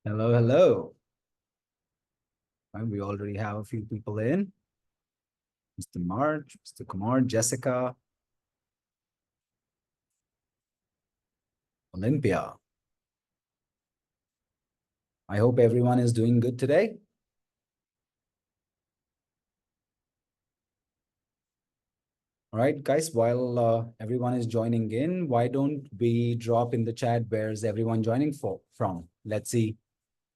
Hello, hello. And we already have a few people in. Mr. March, Mr. Kumar, Jessica, Olympia. I hope everyone is doing good today. All right, guys, while everyone is joining in, why don't we drop in the chat where's everyone joining from? Let's see,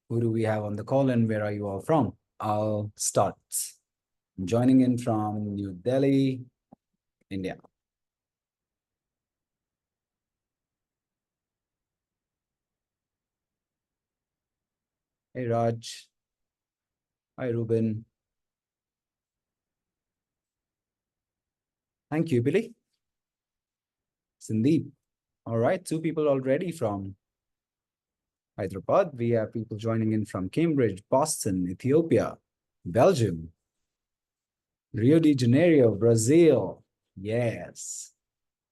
who do we have on the call and where are you all from? I'll start. I'm joining in from New Delhi, India. Hey, Raj. Hi, Ruben. Thank you, Billy. Sandeep. All right, two people already from Hyderabad. We have people joining in from Cambridge, Boston, Ethiopia, Belgium, Rio de Janeiro, Brazil. Yes.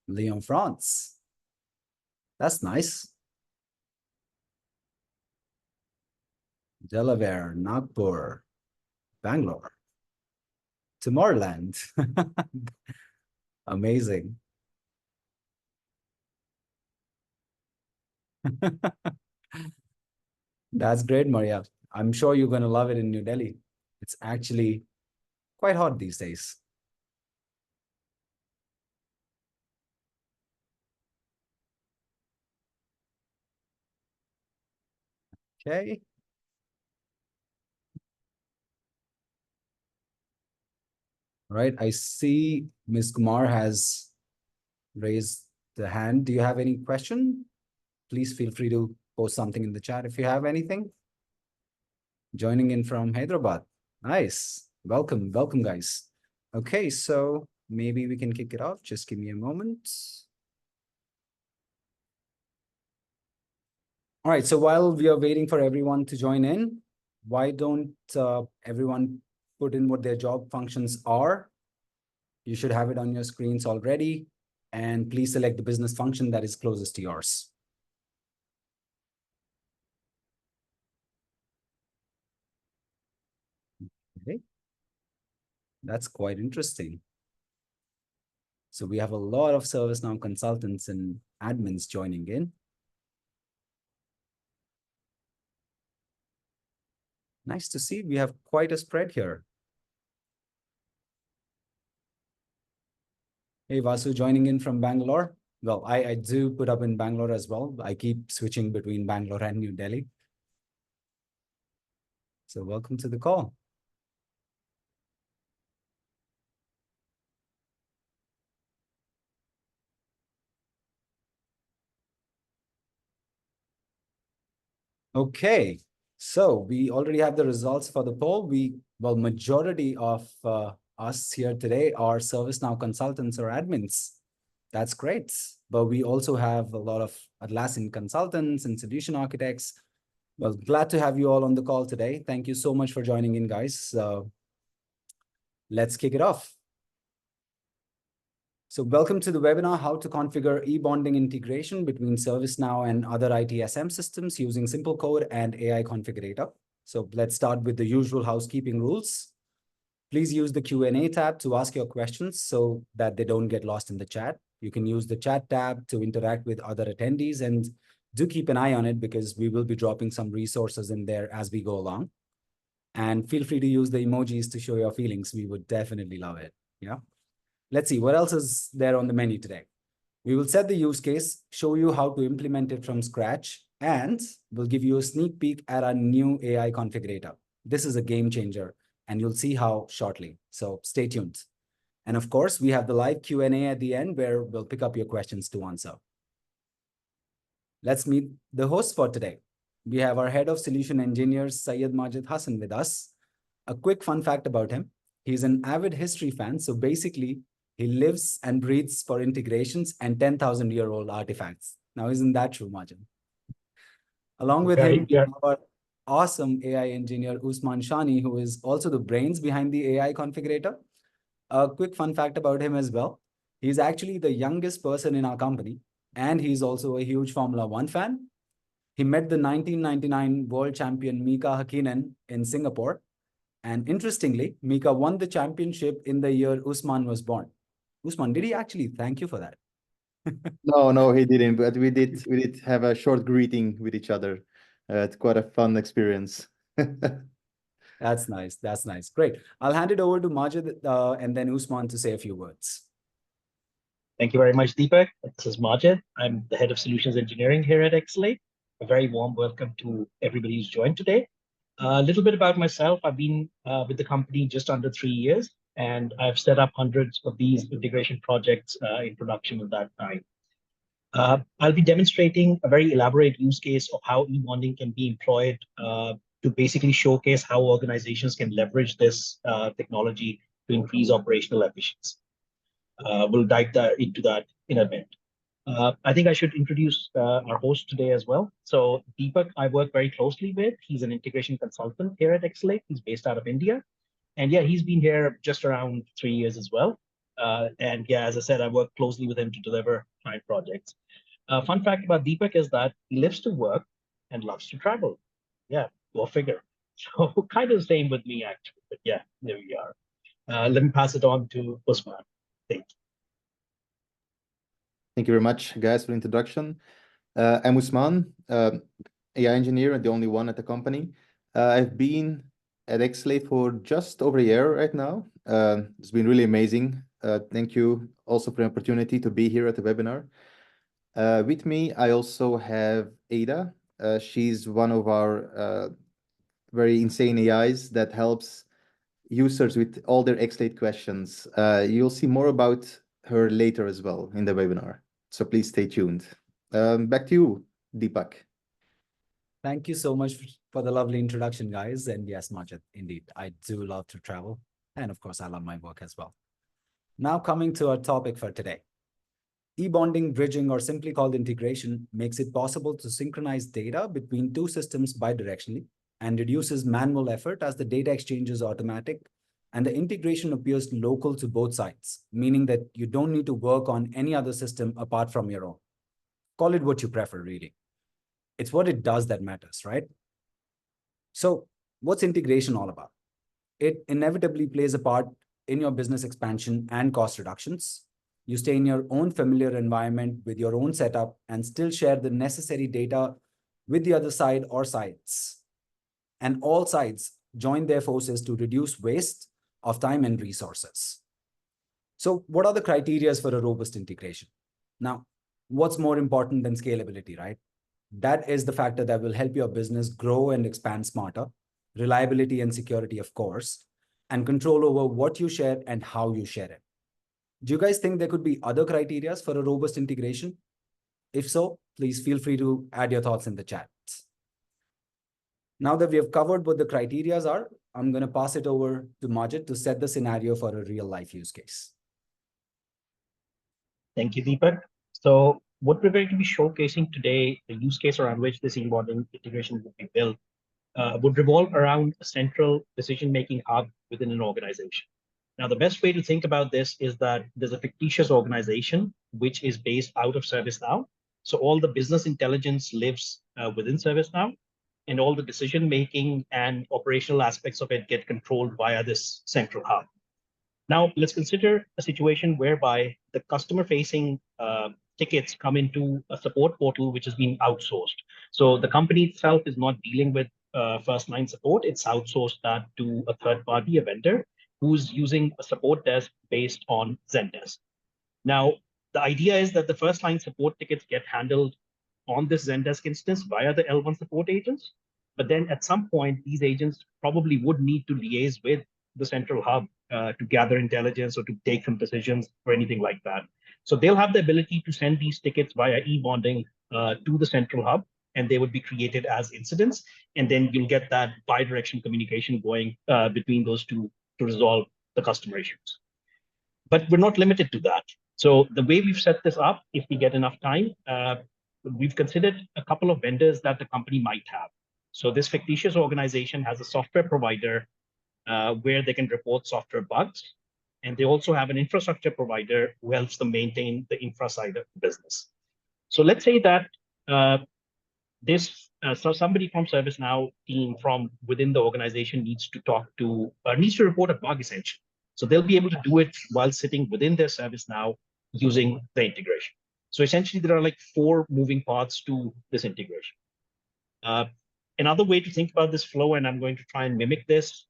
Lyon, France. That's nice. Delaware, Nagpur, Bangalore, Tomorrowland. Amazing. That's great, Maria. I'm sure you're going to love it in New Delhi. It's actually quite hot these days. Okay. All right. I see Ms. Kumar has raised the hand. Do you have any question? Please feel free to post something in the chat if you have anything. Joining in from Hyderabad. Nice. Welcome, welcome, guys. Okay, so maybe we can kick it off. Just give me a moment. All right, so while we are waiting for everyone to join in, why don't everyone put in what their job functions are? You should have it on your screens already. And please select the business function that is closest to yours. Okay. That's quite interesting. So we have a lot of ServiceNow consultants and admins joining in. Nice to see. We have quite a spread here. Hey, Vasu, joining in from Bangalore. Well, I do put up in Bangalore as well. I keep switching between Bangalore and New Delhi. So welcome to the call. Okay, so we already have the results for the poll. Well, majority of us here today are ServiceNow consultants or admins. That's great. But we also have a lot of Atlassian consultants and solution architects. Well, glad to have you all on the call today. Thank you so much for joining in, guys. Let's kick it off. So welcome to the webinar, how to configure eBonding integration between ServiceNow and other ITSM systems using simple code and AI configurator. So let's start with the usual housekeeping rules. Please use the Q&A tab to ask your questions so that they don't get lost in the chat. You can use the chat tab to interact with other attendees, and do keep an eye on it because we will be dropping some resources in there as we go along. And feel free to use the emojis to show your feelings. We would definitely love it. Yeah. Let's see, what else is there on the menu today? We will set the use case, show you how to implement it from scratch, and we'll give you a sneak peek at our new AI configurator. This is a game changer, and you'll see how shortly. So stay tuned. And of course, we have the live Q&A at the end where we'll pick up your questions to answer. Let's meet the host for today. We have our head of solution engineers, Syed Majid Hassan, with us. A quick fun fact about him. He's an avid history fan. So basically, he lives and breathes for integrations and 10,000-year-old artifacts. Now, isn't that true, Majid? Along with him, we have our awesome AI engineer, Usman Shani, who is also the brains behind the AI configurator. A quick fun fact about him as well. He's actually the youngest person in our company, and he's also a huge Formula One fan. He met the 1999 world champion Mika Hakkinen in Singapore. And interestingly, Mika won the championship in the year Usman was born. Usman, did he actually thank you for that? No, he didn't. But we did have a short greeting with each other. It's quite a fun experience. That's nice. That's nice. Great. I'll hand it over to Majid and then Usman to say a few words. Thank you very much, Deepak. This is Majid. I'm the head of solutions engineering here at Exalate. A very warm welcome to everybody who's joined today. A little bit about myself. I've been with the company just under 3 years, and I've set up hundreds of these integration projects in production at that time. I'll be demonstrating a very elaborate use case of how eBonding can be employed to basically showcase how organizations can leverage this technology to increase operational efficiency. We'll dive into that in a bit. I think I should introduce our host today as well. So Deepak, I work very closely with. He's an integration consultant here at Exalate. He's based out of India. And yeah, he's been here just around 3 years as well. And yeah, as I said, I work closely with him to deliver client projects. Fun fact about Deepak is that he lives to work and loves to travel. Yeah, go figure. So kind of the same with me, actually. But yeah, there we are. Let me pass it on to Usman. Thank you. Thank you very much, guys, for the introduction. I'm Usman, AI engineer and the only one at the company. I've been at Exalate for just over a year right now. It's been really amazing. Thank you also for the opportunity to be here at the webinar. With me, I also have Ada. She's one of our very insane AIs that helps users with all their Exalate questions. You'll see more about her later as well in the webinar. So please stay tuned. Back to you, Deepak. Thank you so much for the lovely introduction, guys. And yes, Majid, indeed, I do love to travel. And of course, I love my work as well. Now coming to our topic for today. eBonding, bridging, or simply called integration, makes it possible to synchronize data between two systems bidirectionally and reduces manual effort as the data exchange is automatic and the integration appears local to both sides, meaning that you don't need to work on any other system apart from your own. Call it what you prefer, really. It's what it does that matters, right? So what's integration all about? It inevitably plays a part in your business expansion and cost reductions. You stay in your own familiar environment with your own setup and still share the necessary data with the other side or sides. And all sides join their forces to reduce waste of time and resources. So what are the criteria for a robust integration? Now, what's more important than scalability, right? That is the factor that will help your business grow and expand smarter, reliability and security, of course, and control over what you share and how you share it. Do you guys think there could be other criteria for a robust integration? If so, please feel free to add your thoughts in the chat. Now that we have covered what the criteria are, I'm going to pass it over to Majid to set the scenario for a real life use case. Thank you, Deepak. So what we're going to be showcasing today, the use case around which this eBonding integration will be built, would revolve around a central decision-making hub within an organization. Now, the best way to think about this is that there's a fictitious organization which is based out of ServiceNow. So all the business intelligence lives within ServiceNow, and all the decision-making and operational aspects of it get controlled via this central hub. Now, let's consider a situation whereby the customer-facing tickets come into a support portal which has been outsourced. So the company itself is not dealing with first-line support. It's outsourced that to a third party, a vendor, who's using a support desk based on Zendesk. Now, the idea is that the first-line support tickets get handled on this Zendesk instance via the L1 support agents. But then at some point, these agents probably would need to liaise with the central hub to gather intelligence or to take some decisions or anything like that. So they'll have the ability to send these tickets via eBonding to the central hub, and they would be created as incidents. And then you'll get that bi-direction communication going between those two to resolve the customer issues. But we're not limited to that. So the way we've set this up, if we get enough time, we've considered a couple of vendors that the company might have. So this fictitious organization has a software provider where they can report software bugs. And they also have an infrastructure provider who helps them maintain the infra side of the business. So let's say that So somebody from ServiceNow team from within the organization needs to talk to, needs to report a bug essentially. So they'll be able to do it while sitting within their ServiceNow using the integration. So essentially there are like 4 moving parts to this integration. Another way to think about this flow, and I'm going to try and mimic this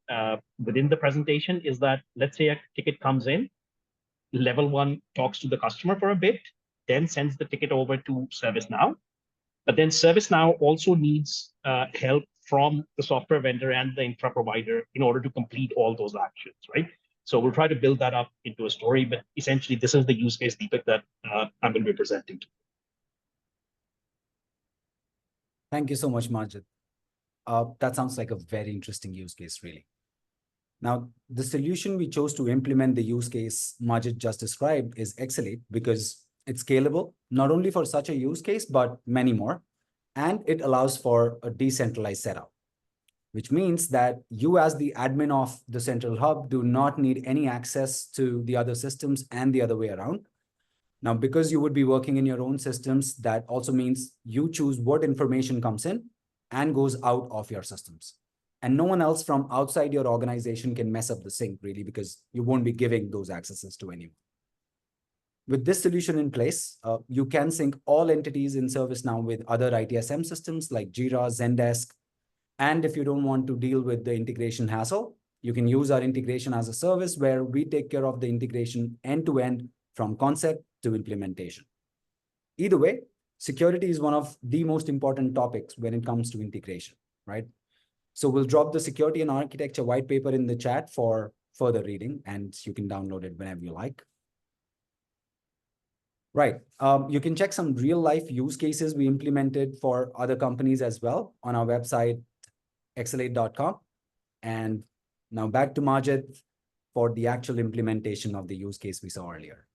within the presentation, is that let's say a ticket comes in, level 1 talks to the customer for a bit, then sends the ticket over to ServiceNow. But then ServiceNow also needs help from the software vendor and the infra provider in order to complete all those actions, right? So we'll try to build that up into a story, but essentially this is the use case, Deepak, that I'm going to be presenting. Thank you so much, Majid. That sounds like a very interesting use case, really. Now, the solution we chose to implement the use case Majid just described is Exalate because it's scalable, not only for such a use case, but many more. And it allows for a decentralized setup, which means that you as the admin of the central hub do not need any access to the other systems and the other way around. Now, because you would be working in your own systems, that also means you choose what information comes in and goes out of your systems. And no one else from outside your organization can mess up the sync, really, because you won't be giving those accesses to anyone. With this solution in place, you can sync all entities in ServiceNow with other ITSM systems like Jira, Zendesk. And if you don't want to deal with the integration hassle, you can use our integration as a service where we take care of the integration end-to-end from concept to implementation. Either way, security is one of the most important topics when it comes to integration, right? So we'll drop the security and architecture white paper in the chat for further reading, and you can download it whenever you like. Right. You can check some real life use cases we implemented for other companies as well on our website, exalate.com. And now back to Majid for the actual implementation of the use case we saw earlier.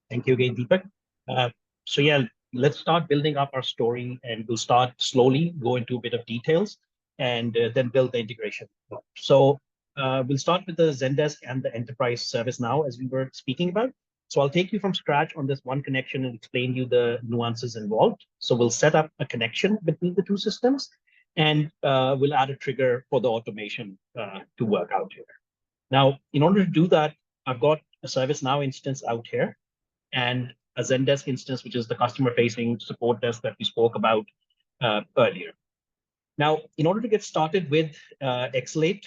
Thank you again, Deepak. So yeah, let's start building up our story, and we'll start slowly, go into a bit of details, and then build the integration. So we'll start with the Zendesk and the enterprise ServiceNow as we were speaking about. So I'll take you from scratch on this one connection and explain you the nuances involved. So we'll set up a connection between the 2 systems, and we'll add a trigger for the automation to work out here. Now, in order to do that, I've got a ServiceNow instance out here and a Zendesk instance, which is the customer-facing support desk that we spoke about earlier. Now, in order to get started with Exalate,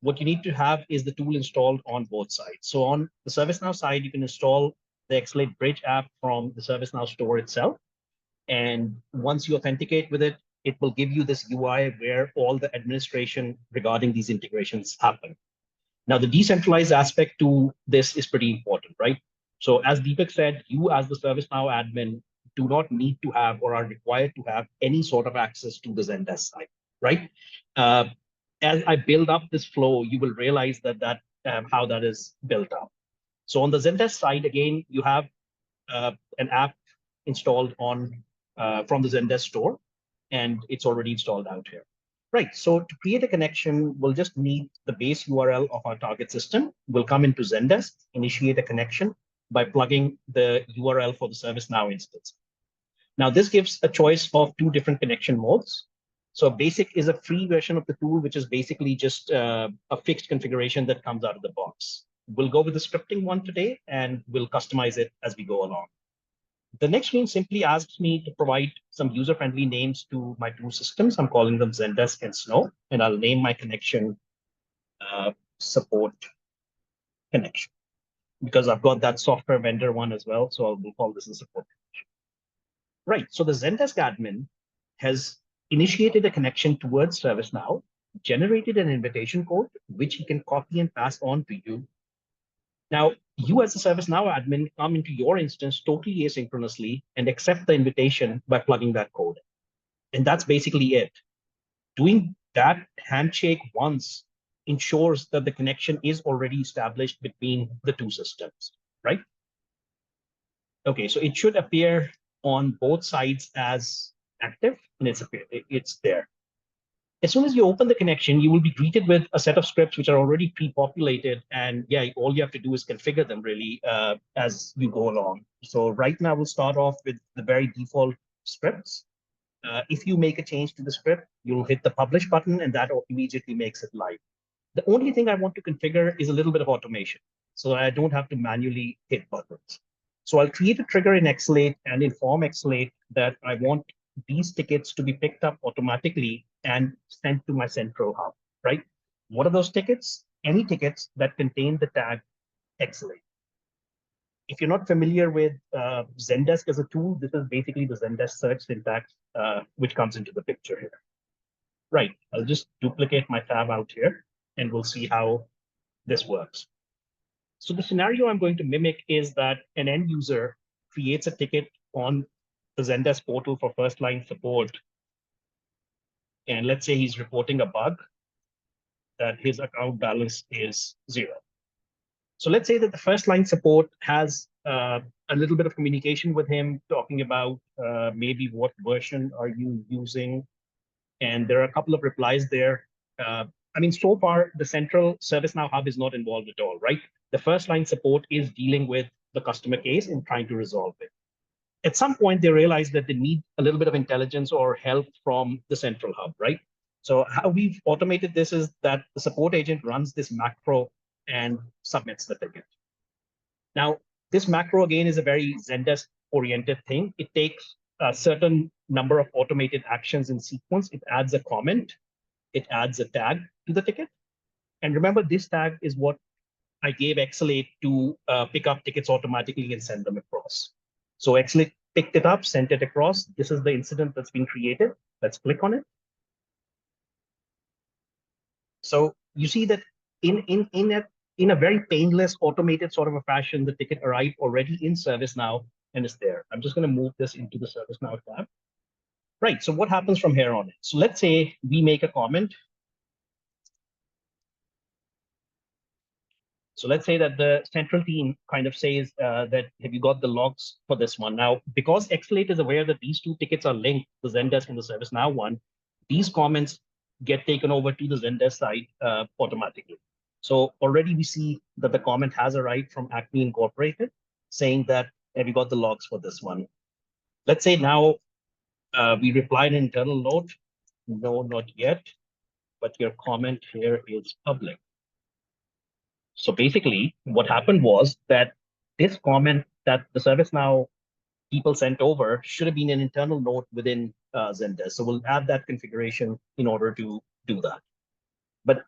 what you need to have is the tool installed on both sides. So on the ServiceNow side, you can install the Exalate Bridge app from the ServiceNow store itself. And once you authenticate with it, it will give you this UI where all the administration regarding these integrations happen. Now, the decentralized aspect to this is pretty important, right? So as Deepak said, you as the ServiceNow admin do not need to have or are required to have any sort of access to the Zendesk side, right? As I build up this flow, you will realize that how that is built up. So on the Zendesk side, again, you have an app installed on from the Zendesk store, and it's already installed out here. Right, so to create a connection, we'll just need the base URL of our target system. We'll come into Zendesk, initiate a connection by plugging the URL for the ServiceNow instance. Now, this gives a choice of 2 different connection modes. So basic is a free version of the tool, which is basically just a fixed configuration that comes out of the box. We'll go with the scripting one today, and we'll customize it as we go along. The next screen simply asks me to provide some user-friendly names to my 2 systems. I'm calling them Zendesk and Snow, and I'll name my connection support connection because I've got that software vendor one as well. So we'll call this a support connection. Right, so the Zendesk admin has initiated a connection towards ServiceNow, generated an invitation code, which he can copy and pass on to you. Now, you as a ServiceNow admin come into your instance totally asynchronously and accept the invitation by plugging that code. And that's basically it. Doing that handshake once ensures that the connection is already established between the 2 systems, right? Okay, so it should appear on both sides as active, and it's there. As soon as you open the connection, you will be greeted with a set of scripts which are already pre-populated. And yeah, all you have to do is configure them really as you go along. So right now we'll start off with the very default scripts. If you make a change to the script, you'll hit the publish button and that immediately makes it live. The only thing I want to configure is a little bit of automation, so I don't have to manually hit buttons. So I'll create a trigger in Exalate and inform Exalate that I want these tickets to be picked up automatically and sent to my central hub, right? What are those tickets? Any tickets that contain the tag Exalate. If you're not familiar with Zendesk as a tool, this is basically the Zendesk search syntax, which comes into the picture here. Right, I'll just duplicate my tab out here and we'll see how this works. So the scenario I'm going to mimic is that an end user creates a ticket on the Zendesk portal for first line support. And let's say he's reporting a bug that his account balance is 0. So let's say that the first line support has a little bit of communication with him, talking about maybe what version are you using? And there are a couple of replies there. I mean, so far, the central ServiceNow hub is not involved at all, right? The first line support is dealing with the customer case and trying to resolve it. At some point, they realize that they need a little bit of intelligence or help from the central hub, right? So how we've automated this is that the support agent runs this macro and submits the ticket. Now, this macro, again, is a very Zendesk-oriented thing. It takes a certain number of automated actions in sequence. It adds a comment. It adds a tag to the ticket. And remember, this tag is what I gave Exalate to pick up tickets automatically and send them across. So Exalate picked it up, sent it across. This is the incident that's been created. Let's click on it. So you see that in a very painless, automated sort of a fashion, the ticket arrived already in ServiceNow and is there. I'm just going to move this into the ServiceNow tab. Right, so what happens from here on? So let's say we make a comment. So let's say that the central team kind of says that, have you got the logs for this one? Now, because Exalate is aware that these two tickets are linked, the Zendesk and the ServiceNow one, these comments get taken over to the Zendesk side automatically. So already we see that the comment has arrived from Acme Incorporated saying that, have you got the logs for this one? Let's say now we reply an internal note, no, not yet, but your comment here is public. So basically what happened was that this comment that the ServiceNow people sent over should have been an internal note within Zendesk. So we'll add that configuration in order to do that. But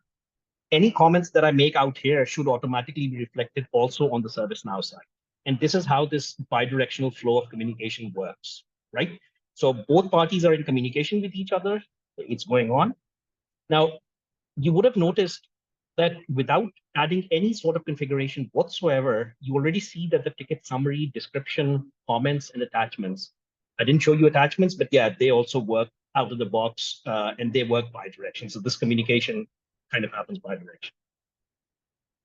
any comments that I make out here should automatically be reflected also on the ServiceNow side. And this is how this bidirectional flow of communication works, right? So both parties are in communication with each other. It's going on. Now, you would have noticed that without adding any sort of configuration whatsoever, you already see that the ticket summary, description, comments, and attachments. I didn't show you attachments, but yeah, they also work out of the box and they work bi-direction. So this communication kind of happens bi-direction.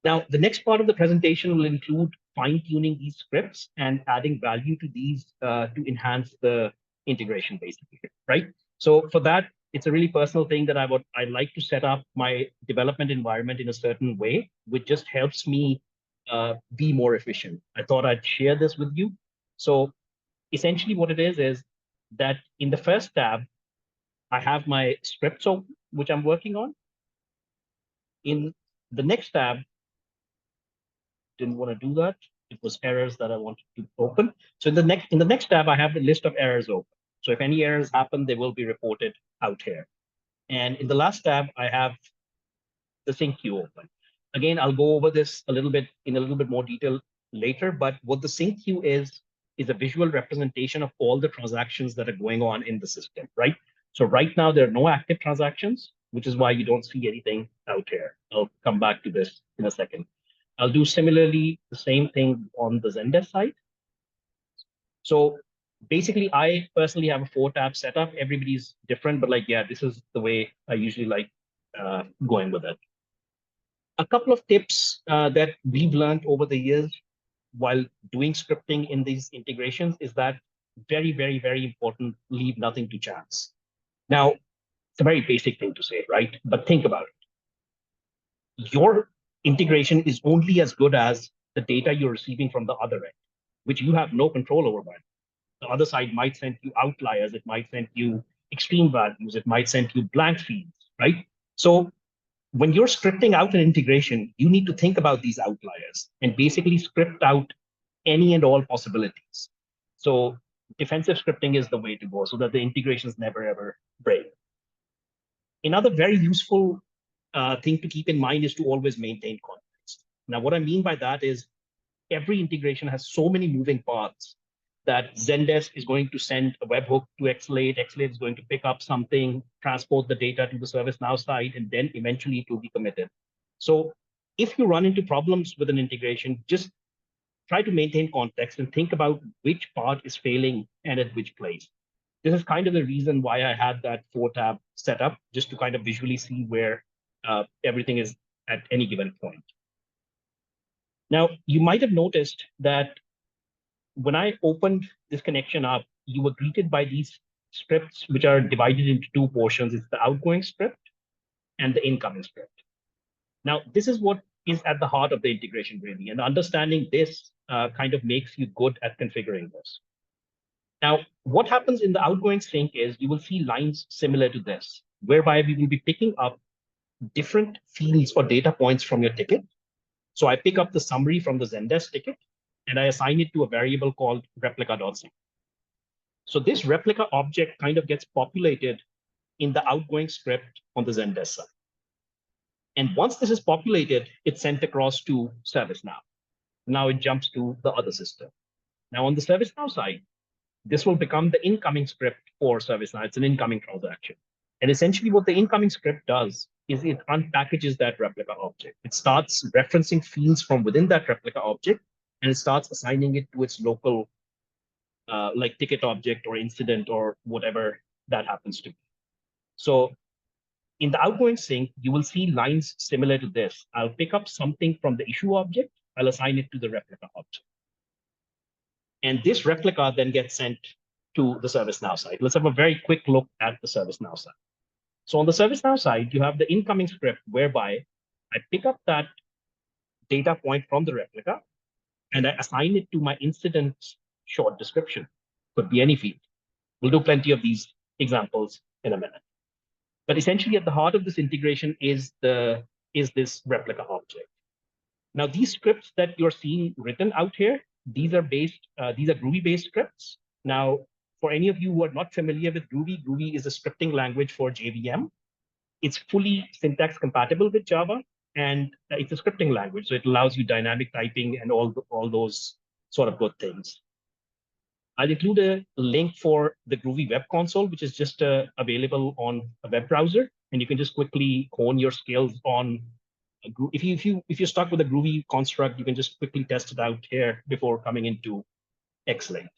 Now, the next part of the presentation will include fine-tuning these scripts and adding value to these to enhance the integration, basically, right? So for that, it's a really personal thing that I like to set up my development environment in a certain way, which just helps me be more efficient. I thought I'd share this with you. So essentially what it is that in the first tab, I have my scripts open, which I'm working on. In the next tab, didn't want to do that. It was errors that I wanted to open. So in the next tab, I have the list of errors open. So if any errors happen, they will be reported out here. And in the last tab, I have the sync queue open. Again, I'll go over this in a little bit more detail later, but what the sync queue is a visual representation of all the transactions that are going on in the system, right? So right now, there are no active transactions, which is why you don't see anything out here. I'll come back to this in a second. I'll do similarly the same thing on the Zendesk side. So basically, I personally have a 4-tab setup. Everybody's different, but like, yeah, this is the way I usually like going with it. A couple of tips that we've learned over the years while doing scripting in these integrations is that very, very, very important, leave nothing to chance. Now, It's a very basic thing to say, right? But think about it. Your integration is only as good as the data you're receiving from the other end, which you have no control over. By the other side might send you outliers, it might send you extreme values, it might send you blank fields, right? So when you're scripting out an integration, you need to think about these outliers and basically script out any and all possibilities. So defensive scripting is the way to go so that the integrations never ever break. Another very useful thing to keep in mind is to always maintain context. Now, what I mean by that is every integration has so many moving parts that Zendesk is going to send a webhook to Exalate. Exalate is going to pick up something, transport the data to the ServiceNow side, and then eventually it will be committed. So if you run into problems with an integration, just try to maintain context and think about which part is failing and at which place. This is kind of the reason why I had that 4-tab set up, just to kind of visually see where everything is at any given point. Now, you might have noticed that when I opened this connection up, you were greeted by these scripts, which are divided into two portions. It's the outgoing script and the incoming script. Now, this is what is at the heart of the integration, really. And understanding this kind of makes you good at configuring this. Now, what happens in the outgoing sync is you will see lines similar to this, whereby we will be picking up different fields or data points from your ticket. So I pick up the summary from the Zendesk ticket, and I assign it to a variable called replica.sync. So this replica object kind of gets populated in the outgoing script on the Zendesk side. And once this is populated, it's sent across to ServiceNow. Now it jumps to the other system. Now on the ServiceNow side, this will become the incoming script for ServiceNow. It's an incoming transaction. And essentially what the incoming script does is it unpackages that replica object. It starts referencing fields from within that replica object, and it starts assigning it to its local like ticket object or incident or whatever that happens to be. So in the outgoing sync, you will see lines similar to this. I'll pick up something from the issue object. I'll assign it to the replica object. And this replica then gets sent to the ServiceNow side. Let's have a very quick look at the ServiceNow side. So on the ServiceNow side, you have the incoming script whereby I pick up that data point from the replica and I assign it to my incident short description. Could be any field. We'll do plenty of these examples in a minute. But essentially at the heart of this integration is this replica object. Now these scripts that you're seeing written out here, these are Groovy-based scripts. Now, for any of you who are not familiar with Groovy, Groovy is a scripting language for JVM. It's fully syntax compatible with Java, and it's a scripting language, so it allows you dynamic typing and all those sort of good things. I'll include a link for the Groovy web console, which is just available on a web browser, and you can just quickly hone your skills on. If you're stuck with a Groovy construct, you can just quickly test it out here before coming into Exalate.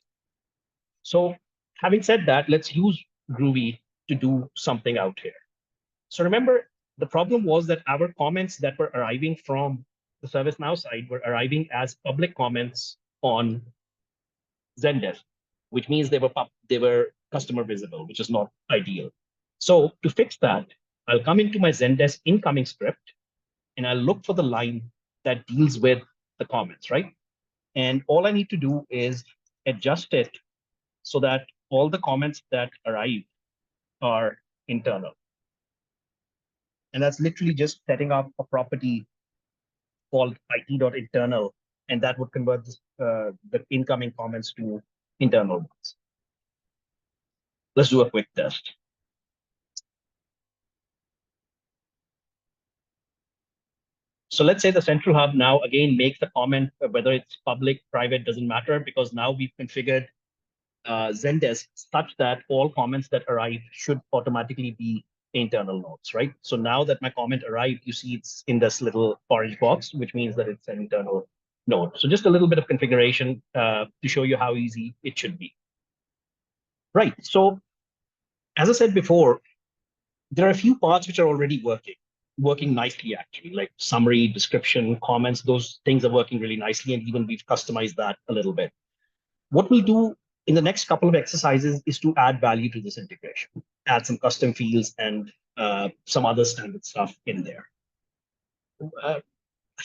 So having said that, let's use Groovy to do something out here. So remember, the problem was that our comments that were arriving from the ServiceNow side were arriving as public comments on Zendesk, which means they were customer visible, which is not ideal. So to fix that, I'll come into my Zendesk incoming script, and I'll look for the line that deals with the comments, right? And all I need to do is adjust it so that all the comments that arrive are internal. And that's literally just setting up a property called it.internal, and that would convert this, the incoming comments to internal ones. Let's do a quick test. So let's say the central hub now again makes the comment, whether it's public, private, doesn't matter, because now we've configured Zendesk such that all comments that arrive should automatically be internal nodes, right? So now that my comment arrived, you see it's in this little orange box, which means that it's an internal node. So just a little bit of configuration to show you how easy it should be. Right, so as I said before, there are a few parts which are already working nicely, actually, like summary, description, comments, those things are working really nicely, and even we've customized that a little bit. What we'll do in the next couple of exercises is to add value to this integration, add some custom fields and some other standard stuff in there.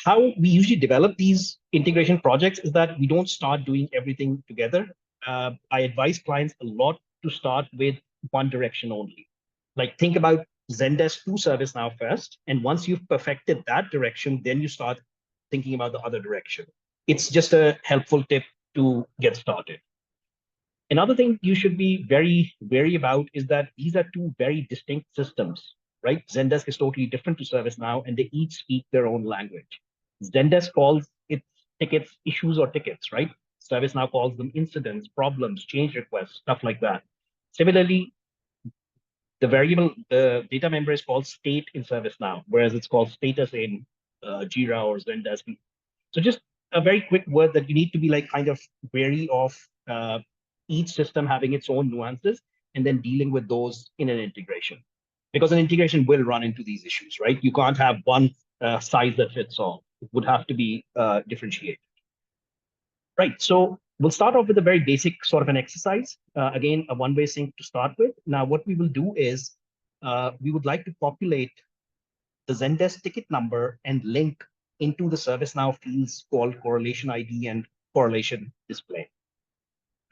How we usually develop these integration projects is that we don't start doing everything together. I advise clients a lot to start with one direction only. Like think about Zendesk to ServiceNow first, and once you've perfected that direction, then you start thinking about the other direction. It's just a helpful tip to get started. Another thing you should be very wary about is that these are two very distinct systems, right? Zendesk is totally different to ServiceNow, and they each speak their own language. Zendesk calls its tickets issues or tickets, right? ServiceNow calls them incidents, problems, change requests, stuff like that. Similarly, the data member is called state in ServiceNow, whereas it's called status in Jira or Zendesk. So just a very quick word that you need to be like kind of wary of each system having its own nuances and then dealing with those in an integration. Because an integration will run into these issues, right? You can't have one size that fits all. It would have to be differentiated. Right, so we'll start off with a very basic sort of an exercise. Again, a one-way sync to start with. Now, what we will do is we would like to populate the Zendesk ticket number and link into the ServiceNow fields called correlation ID and correlation display.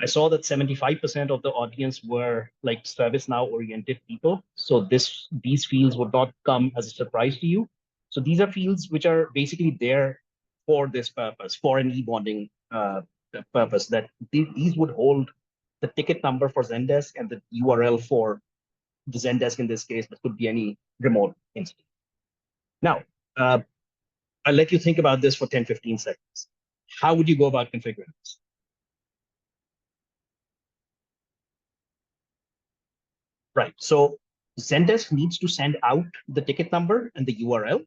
I saw that 75% of the audience were like ServiceNow oriented people. So these fields would not come as a surprise to you. So these are fields which are basically there for this purpose, for an eBonding purpose, that these would hold the ticket number for Zendesk and the URL for the Zendesk in this case, that could be any remote instance. Now, I'll let you think about this for 10, 15 seconds. How would you go about configuring this? Right, so Zendesk needs to send out the ticket number and the URL.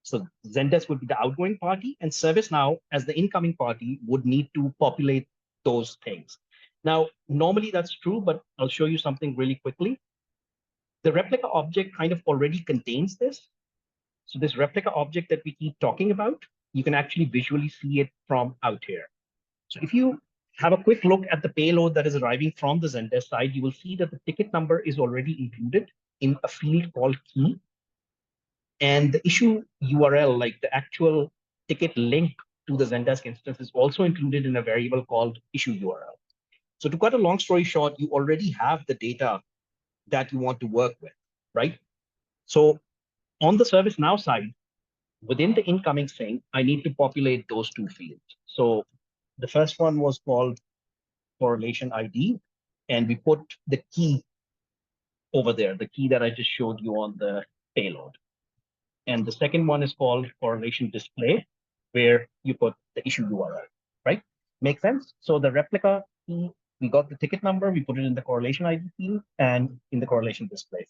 So Zendesk would be the outgoing party, and ServiceNow as the incoming party would need to populate those things. Now, normally that's true, but I'll show you something really quickly. The replica object kind of already contains this. So this replica object that we keep talking about, you can actually visually see it from out here. So if you have a quick look at the payload that is arriving from the Zendesk side, you will see that the ticket number is already included in a field called key. And the issue URL, like the actual ticket link to the Zendesk instance, is also included in a variable called issue URL. So to cut a long story short, you already have the data that you want to work with, right? So on the ServiceNow side, within the incoming sync, I need to populate those two fields. So the first one was called correlation ID, and we put the key over there, the key that I just showed you on the payload. And the second one is called correlation display, where you put the issue URL, right? Make sense? So the replica key, we got the ticket number, we put it in the correlation ID field and in the correlation display.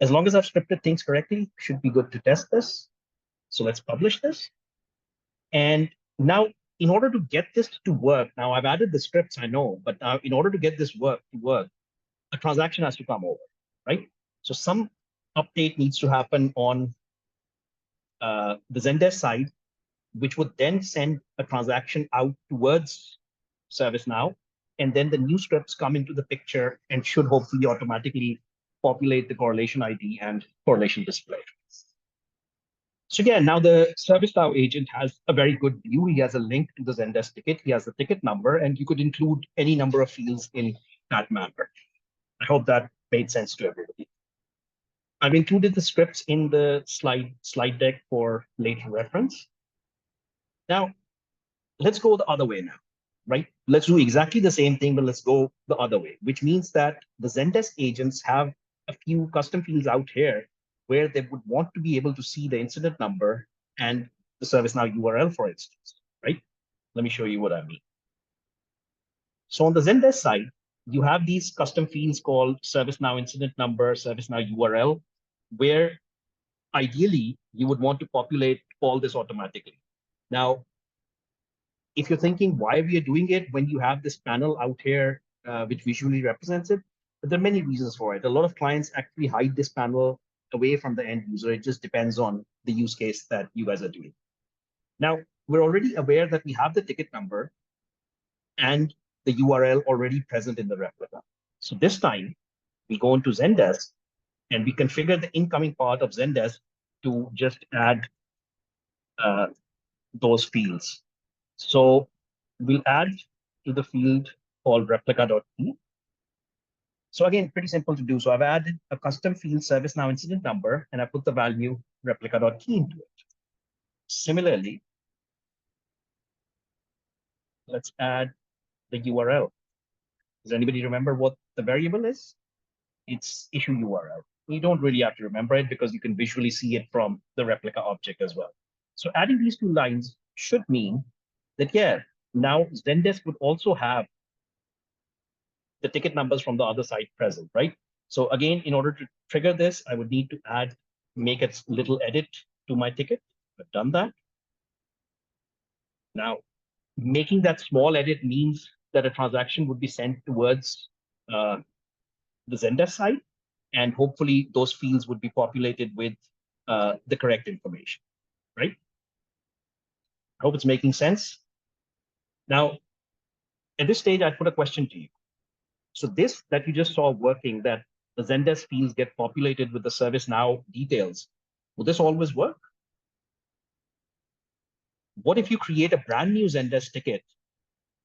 As long as I've scripted things correctly, should be good to test this. So let's publish this. And now, in order to get this to work, now I've added the scripts, I know, but now in order to get this to work, a transaction has to come over, right? So some update needs to happen on the Zendesk side, which would then send a transaction out towards ServiceNow. And then the new scripts come into the picture and should hopefully automatically populate the correlation ID and correlation display. So again, now the ServiceNow agent has a very good view. He has a link to the Zendesk ticket. He has the ticket number, and you could include any number of fields in that manner. I hope that made sense to everybody. I've included the scripts in the slide deck for later reference. Now, let's go the other way now, right? Let's do exactly the same thing, but let's go the other way, which means that the Zendesk agents have a few custom fields out here where they would want to be able to see the incident number and the ServiceNow URL, for instance, right? Let me show you what I mean. So on the Zendesk side, you have these custom fields called ServiceNow incident number, ServiceNow URL, where ideally you would want to populate all this automatically. Now, if you're thinking why we are doing it when you have this panel out here, which visually represents it, but there are many reasons for it. A lot of clients actually hide this panel away from the end user. It just depends on the use case that you guys are doing. Now, we're already aware that we have the ticket number and the URL already present in the replica. So this time we go into Zendesk and we configure the incoming part of Zendesk to just add those fields. So we'll add to the field called replica.key. So again, pretty simple to do. So I've added a custom field ServiceNow incident number, and I put the value replica.key into it. Similarly, let's add the URL. Does anybody remember what the variable is? It's issue URL. You don't really have to remember it because you can visually see it from the replica object as well. So adding these two lines should mean that, yeah, now Zendesk would also have the ticket numbers from the other side present, right? So again, in order to trigger this, I would need to make a little edit to my ticket. I've done that. Now, making that small edit means that a transaction would be sent towards the Zendesk side, and hopefully those fields would be populated with the correct information, right? I hope it's making sense. Now, at this stage, I put a question to you. So this that you just saw working, that the Zendesk fields get populated with the ServiceNow details, will this always work? What if you create a brand new Zendesk ticket,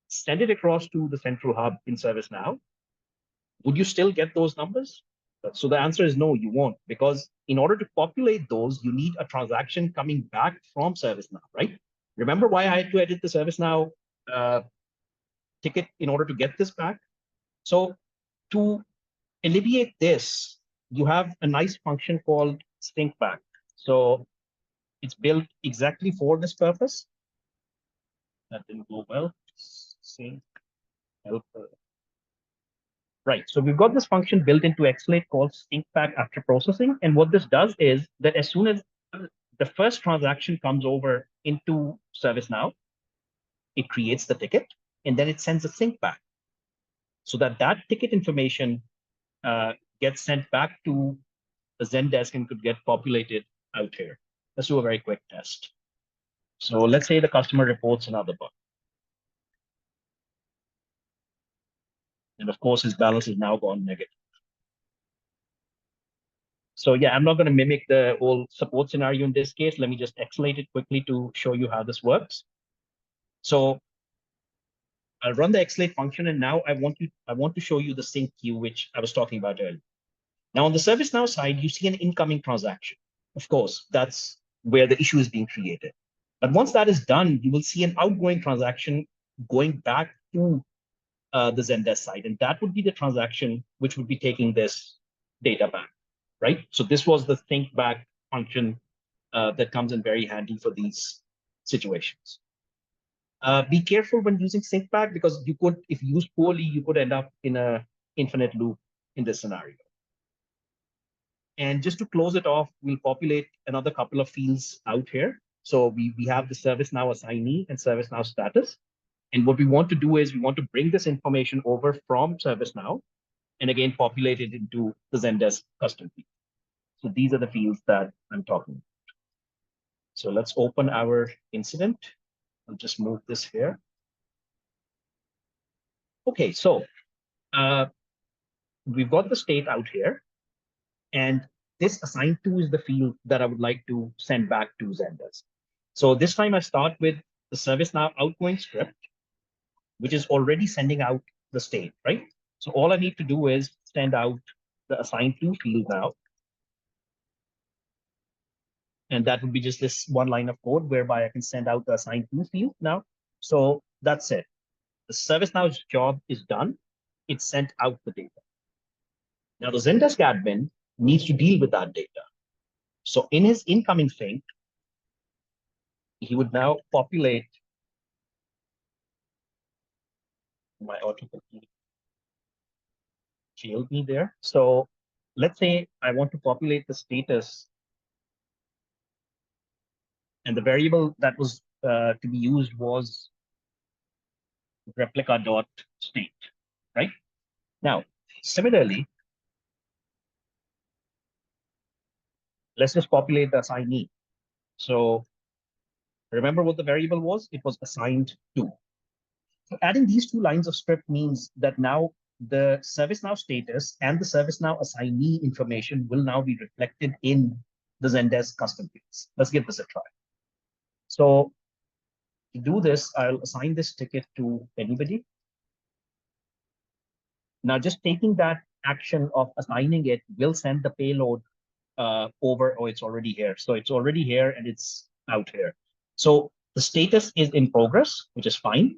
send it across to the central hub in ServiceNow? Would you still get those numbers? So the answer is no, you won't, because in order to populate those, you need a transaction coming back from ServiceNow, right? Remember why I had to edit the ServiceNow ticket in order to get this back? So to alleviate this, you have a nice function called sync back. So it's built exactly for this purpose. That didn't go well. Sync help. Right, so we've got this function built into Exalate called sync back after processing. And what this does is that as soon as the first transaction comes over into ServiceNow, it creates the ticket, and then it sends a sync back so that that ticket information gets sent back to the Zendesk and could get populated out here. Let's do a very quick test. So let's say the customer reports another bug. And of course, his balance is now gone negative. So yeah, I'm not going to mimic the whole support scenario in this case. Let me just exalate it quickly to show you how this works. So I'll run the exalate function, and now I want to show you the sync queue, which I was talking about earlier. Now on the ServiceNow side, you see an incoming transaction. Of course, that's where the issue is being created. But once that is done, you will see an outgoing transaction going back to the Zendesk side, and that would be the transaction which would be taking this data back, right? So this was the think back function that comes in very handy for these situations. Be careful when using sync back, because you could, if used poorly, you could end up in an infinite loop in this scenario. And just to close it off, we'll populate another couple of fields out here. So we have the ServiceNow Assignee and ServiceNow Status. And what we want to do is we want to bring this information over from ServiceNow and again populate it into the Zendesk custom field. So these are the fields that I'm talking about. So let's open our incident. I'll just move this here. Okay, so we've got the state out here. And this assigned to is the field that I would like to send back to Zendesk. So this time I start with the ServiceNow outgoing script, which is already sending out the state, right? So all I need to do is send out the assigned to field now. And that would be just this one line of code whereby I can send out the assigned to field now. So that's it. The ServiceNow's job is done. It sent out the data. Now the Zendesk admin needs to deal with that data. So in his incoming sync, he would now populate my autocomplete failed me there. So let's say I want to populate the status, and the variable that was to be used was replica.state, right? Now, similarly, let's just populate the assignee. So remember what the variable was? It was assigned to. So adding these two lines of script means that now the ServiceNow status and the ServiceNow assignee information will now be reflected in the Zendesk custom fields. Let's give this a try. So to do this, I'll assign this ticket to anybody. Now, just taking that action of assigning it will send the payload over. Oh, it's already here. So it's already here and it's out here. So the status is in progress, which is fine.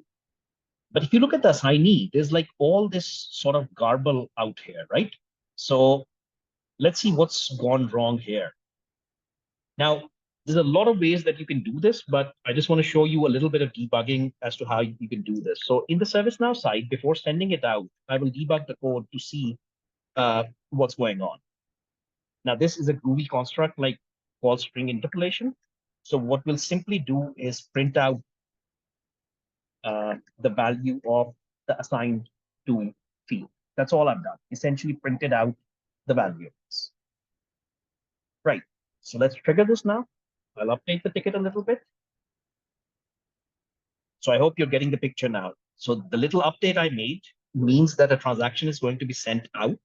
But if you look at the assignee, there's like all this sort of garble out here, right? So let's see what's gone wrong here. Now, there's a lot of ways that you can do this, but I just want to show you a little bit of debugging as to how you can do this. So in the ServiceNow side, before sending it out, I will debug the code to see what's going on. Now, this is a Groovy construct like call string interpolation. So what we'll simply do is print out the value of the assigned to field. That's all I've done. Essentially printed out the value of this. Right. So let's trigger this now. I'll update the ticket a little bit. So I hope you're getting the picture now. So the little update I made means that a transaction is going to be sent out,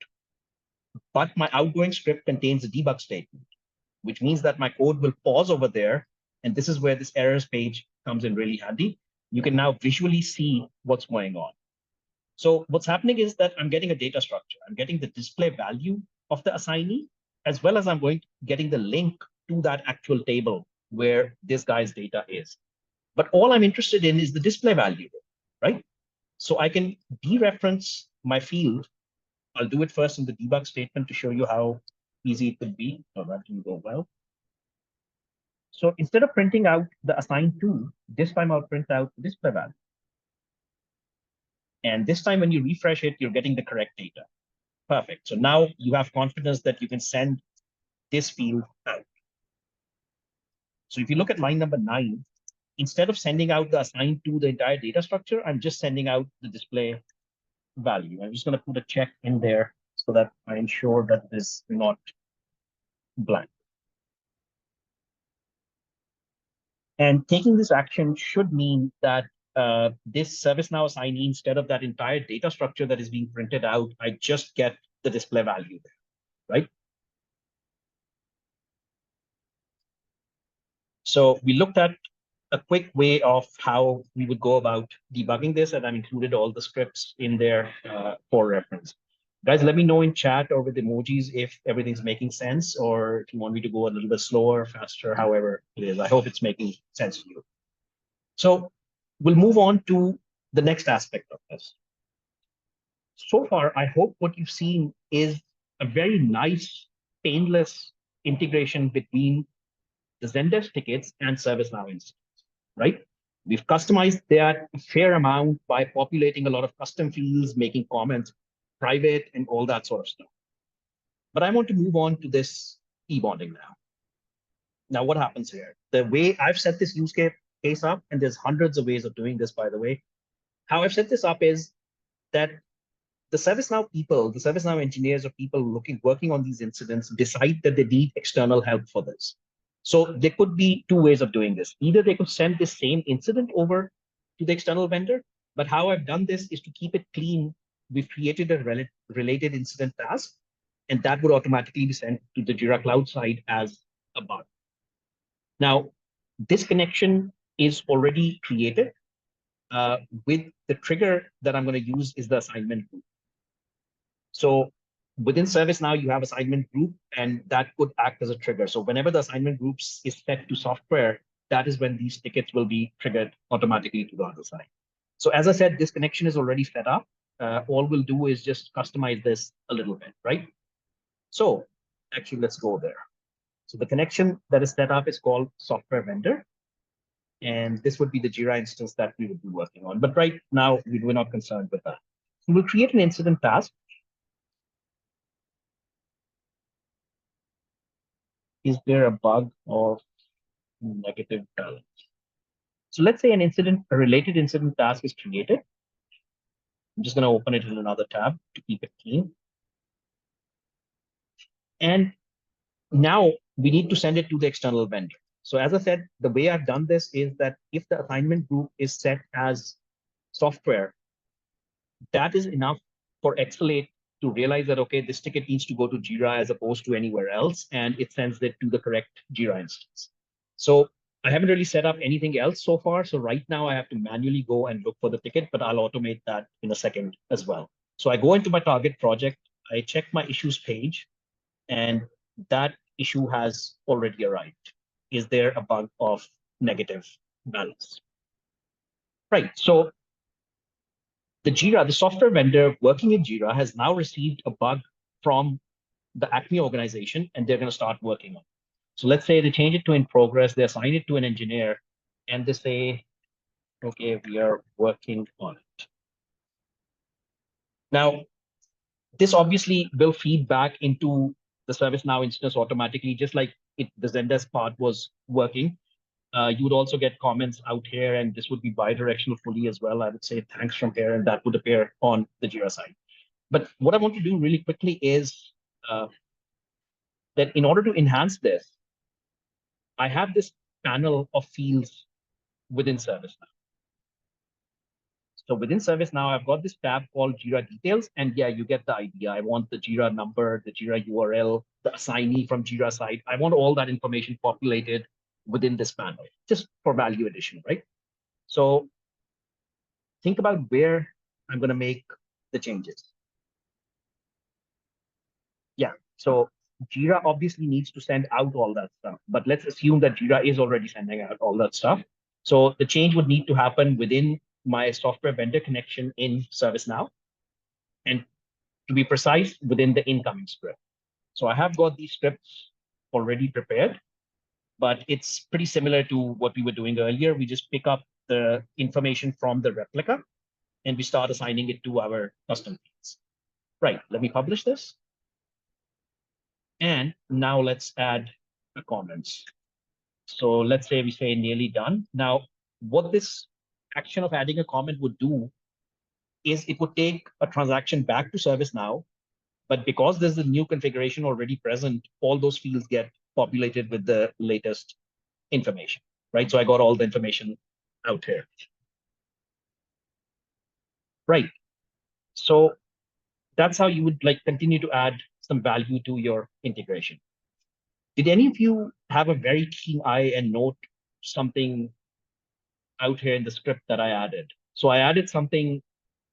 but my outgoing script contains a debug statement, which means that my code will pause over there. And this is where this errors page comes in really handy. You can now visually see what's going on. So what's happening is that I'm getting a data structure. I'm getting the display value of the assignee, as well as I'm getting the link to that actual table where this guy's data is. But all I'm interested in is the display value, right? So I can dereference my field. I'll do it first in the debug statement to show you how easy it could be. Oh, that didn't go well. So instead of printing out the assigned to, this time I'll print out the display value. And this time when you refresh it, you're getting the correct data. Perfect. So now you have confidence that you can send this field out. So if you look at line number 9, instead of sending out the assigned to the entire data structure, I'm just sending out the display value. I'm just going to put a check in there so that I ensure that it is not blank. And taking this action should mean that this ServiceNow assignee, instead of that entire data structure that is being printed out, I just get the display value there, right? So we looked at a quick way of how we would go about debugging this, and I've included all the scripts in there for reference. Guys, let me know in chat or with emojis if everything's making sense, or if you want me to go a little bit slower, faster, however it is. I hope it's making sense to you. So we'll move on to the next aspect of this. So far, I hope what you've seen is a very nice, painless integration between the Zendesk tickets and ServiceNow instance, right? We've customized that a fair amount by populating a lot of custom fields, making comments private, and all that sort of stuff. But I want to move on to this eBonding now. Now, what happens here? The way I've set this use case up, and there's hundreds of ways of doing this, by the way. How I've set this up is that the ServiceNow people, the ServiceNow engineers or people working on these incidents decide that they need external help for this. So there could be two ways of doing this. Either they could send this same incident over to the external vendor, but how I've done this is to keep it clean. We've created a related incident task, and that would automatically be sent to the Jira Cloud side as a bug. Now, this connection is already created with the trigger that I'm going to use is the assignment group. So within ServiceNow, you have assignment group, and that could act as a trigger. So whenever the assignment groups is set to software, that is when these tickets will be triggered automatically to the other side. So as I said, this connection is already set up. All we'll do is just customize this a little bit, right? So actually, let's go there. So the connection that is set up is called software vendor. And this would be the Jira instance that we would be working on. But right now, we're not concerned with that. So we'll create an incident task. Is there a bug of negative balance? So let's say a related incident task is created. I'm just going to open it in another tab to keep it clean. And now we need to send it to the external vendor. So as I said, the way I've done this is that if the assignment group is set as software, that is enough for Exalate to realize that, okay, this ticket needs to go to Jira as opposed to anywhere else, and it sends it to the correct Jira instance. So I haven't really set up anything else so far. So right now I have to manually go and look for the ticket, but I'll automate that in a second as well. So I go into my target project, I check my issues page, and that issue has already arrived. Is there a bug of negative balance? Right, so the Jira, the software vendor working in Jira, has now received a bug from the Acme organization, and they're going to start working on it. So let's say they change it to in progress, they assign it to an engineer, and they say, okay, we are working on it. Now, this obviously will feed back into the ServiceNow instance automatically, just like the Zendesk part was working. You would also get comments out here, and this would be bidirectional fully as well. I would say thanks from here, and that would appear on the Jira side. But what I want to do really quickly is that in order to enhance this, I have this panel of fields within ServiceNow. So within ServiceNow, I've got this tab called Jira Details. And yeah, you get the idea. I want the Jira number, the Jira URL, the assignee from Jira side. I want all that information populated within this panel, just for value addition, right? So think about where I'm going to make the changes. Yeah, so Jira obviously needs to send out all that stuff, but let's assume that Jira is already sending out all that stuff. So the change would need to happen within my software vendor connection in ServiceNow, and to be precise, within the incoming script. So I have got these scripts already prepared, but it's pretty similar to what we were doing earlier. We just pick up the information from the replica and we start assigning it to our custom fields. Right, let me publish this. And now let's add the comments. So let's say we say nearly done. Now, what this action of adding a comment would do is it would take a transaction back to ServiceNow, but because there's a new configuration already present, all those fields get populated with the latest information, right? So I got all the information out here. Right. So that's how you would like continue to add some value to your integration. Did any of you have a very keen eye and note something out here in the script that I added? So I added something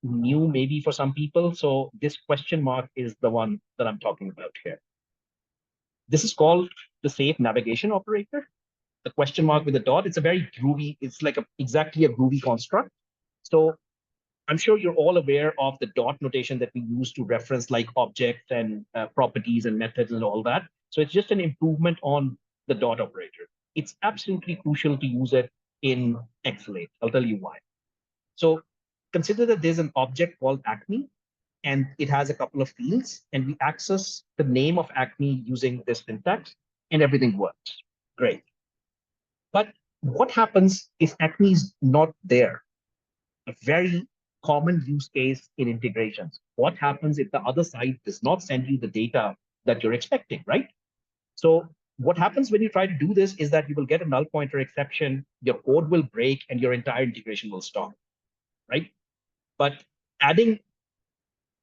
new maybe for some people. So this question mark is the one that I'm talking about here. This is called the safe navigation operator. The question mark with a dot, it's a very groovy, it's like exactly a groovy construct. So I'm sure you're all aware of the dot notation that we use to reference like objects and properties and methods and all that. So it's just an improvement on the dot operator. It's absolutely crucial to use it in Exalate. I'll tell you why. So consider that there's an object called Acme, and it has a couple of fields, and we access the name of Acme using this syntax, and everything works. Great. But what happens if Acme is not there? A very common use case in integrations. What happens if the other side does not send you the data that you're expecting, right? So what happens when you try to do this is that you will get a null pointer exception, your code will break, and your entire integration will stop, right? But adding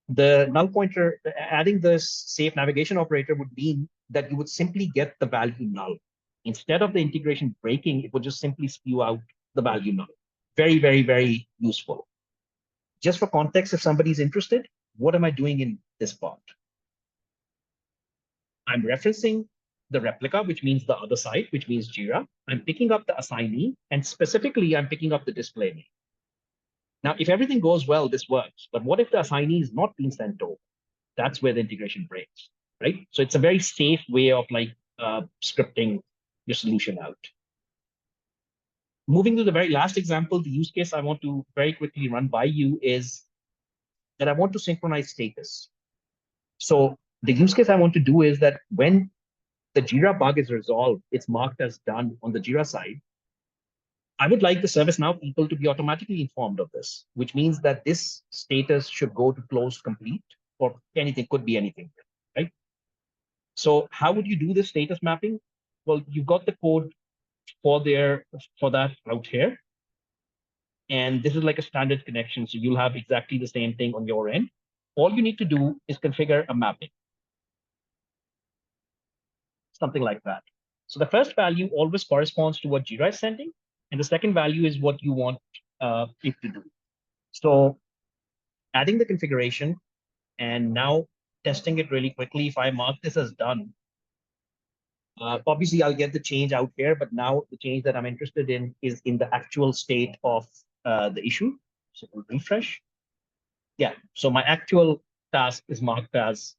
the null pointer, adding the safe navigation operator would mean that you would simply get the value null. Instead of the integration breaking, it would just simply spew out the value null. Very, very, very useful. Just for context, if somebody's interested, what am I doing in this part? I'm referencing the replica, which means the other side, which means Jira. I'm picking up the assignee, and specifically, I'm picking up the display name. Now, if everything goes well, this works. But what if the assignee is not being sent over? That's where the integration breaks, right? So it's a very safe way of like scripting your solution out. Moving to the very last example, the use case I want to very quickly run by you is that I want to synchronize status. So the use case I want to do is that when the Jira bug is resolved, it's marked as done on the Jira side. I would like the ServiceNow people to be automatically informed of this, which means that this status should go to closed complete, or anything, could be anything, right? So how would you do this status mapping? Well, you've got the code for that out here. And this is like a standard connection. So you'll have exactly the same thing on your end. All you need to do is configure a mapping, something like that. So the first value always corresponds to what Jira is sending. And the second value is what you want it to do. So adding the configuration and now testing it really quickly. If I mark this as done, obviously I'll get the change out here, but now the change that I'm interested in is in the actual state of the issue. So we'll refresh. Yeah, so my actual task is marked as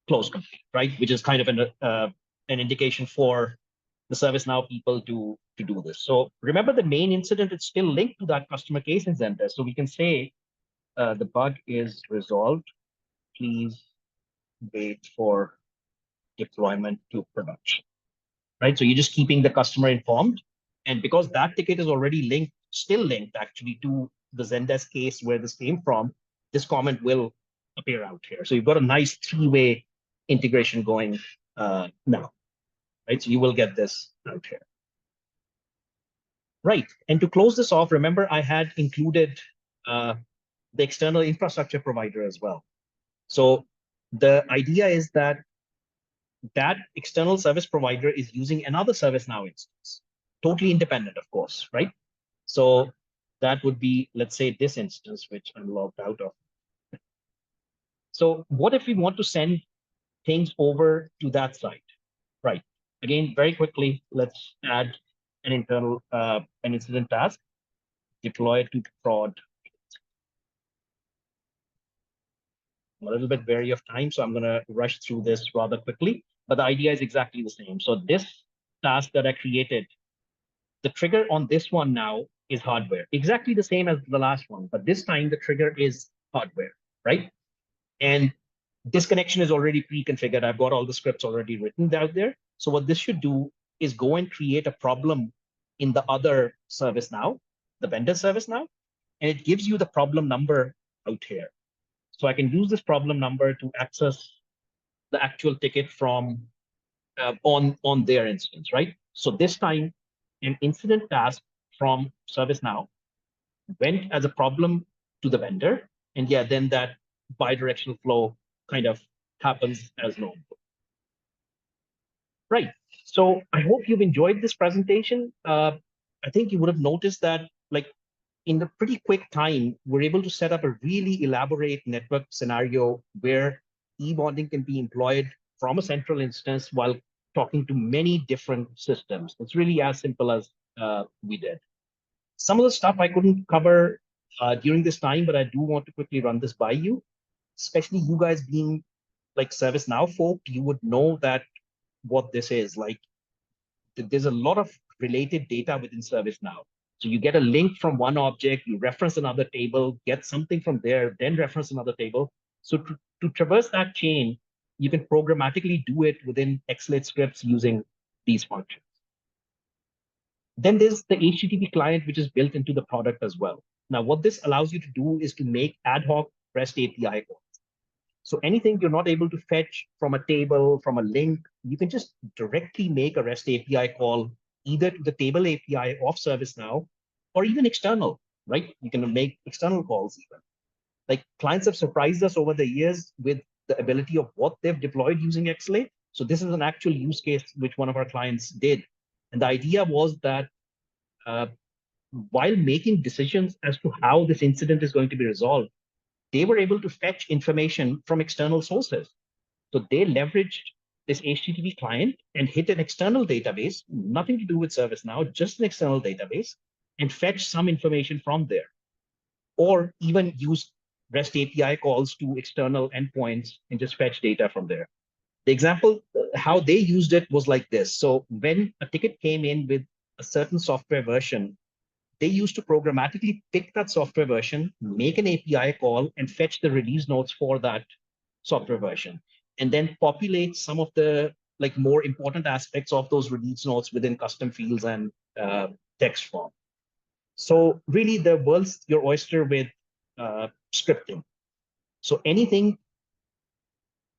close complete, right? Which is kind of an indication for the ServiceNow people to do this. So remember, the main incident is still linked to that customer case in Zendesk. So we can say the bug is resolved. Please wait for deployment to production, right? So you're just keeping the customer informed. And because that ticket is already linked, still linked actually to the Zendesk case where this came from, this comment will appear out here. So you've got a nice three-way integration going now, right? So you will get this out here. Right, and to close this off, remember I had included the external infrastructure provider as well. So the idea is that that external service provider is using another ServiceNow instance, totally independent, of course, right? So that would be, let's say, this instance, which I'm logged out of. So what if we want to send things over to that site, right? Again, very quickly, let's add an internal, an incident task, deploy to prod. I'm a little bit wary of time, so I'm going to rush through this rather quickly. But the idea is exactly the same. So this task that I created, the trigger on this one now is hardware, exactly the same as the last one, but this time the trigger is hardware, right? And this connection is already pre-configured. I've got all the scripts already written out there. So what this should do is go and create a problem in the other ServiceNow, the vendor ServiceNow, and it gives you the problem number out here. So I can use this problem number to access the actual ticket from on their instance, right? So this time, an incident task from ServiceNow went as a problem to the vendor, and yeah, then that bidirectional flow kind of happens as normal. Right. So I hope you've enjoyed this presentation. I think you would have noticed that, like, in a pretty quick time, we're able to set up a really elaborate network scenario where eBonding can be employed from a central instance while talking to many different systems. It's really as simple as we did. Some of the stuff I couldn't cover during this time, but I do want to quickly run this by you, especially you guys being like ServiceNow folk, you would know that what this is. Like, there's a lot of related data within ServiceNow. So you get a link from one object, you reference another table, get something from there, then reference another table. So to traverse that chain, you can programmatically do it within Exalate scripts using these functions. Then there's the HTTP client, which is built into the product as well. Now, what this allows you to do is to make ad hoc REST API calls. So anything you're not able to fetch from a table, from a link, you can just directly make a REST API call either to the table API of ServiceNow or even external, right? You can make external calls even. Like, clients have surprised us over the years with the ability of what they've deployed using Exalate. So this is an actual use case which one of our clients did. And the idea was that while making decisions as to how this incident is going to be resolved, they were able to fetch information from external sources. So they leveraged this HTTP client and hit an external database, nothing to do with ServiceNow, just an external database, and fetch some information from there. Or even use REST API calls to external endpoints and just fetch data from there. The example, how they used it was like this. So when a ticket came in with a certain software version, they used to programmatically pick that software version, make an API call, and fetch the release notes for that software version, and then populate some of the like more important aspects of those release notes within custom fields and text form. So really, the world's your oyster with scripting. So anything,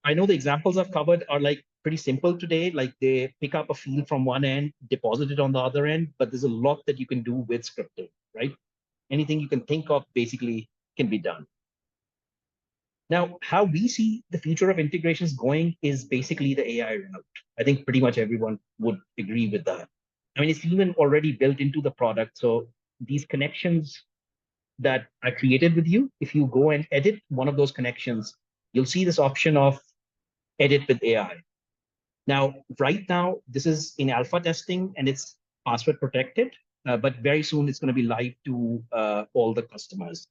I know the examples I've covered are like pretty simple today, like they pick up a field from one end, deposit it on the other end, but there's a lot that you can do with scripting, right? anything you can think of basically can be done. Now, how we see the future of integrations going is basically the AI route. I think pretty much everyone would agree with that. I mean, it's even already built into the product. So these connections that are created with you, if you go and edit one of those connections, you'll see this option of edit with AI. Now, right now, this is in alpha testing and it's password protected, but very soon it's going to be live to all the customers.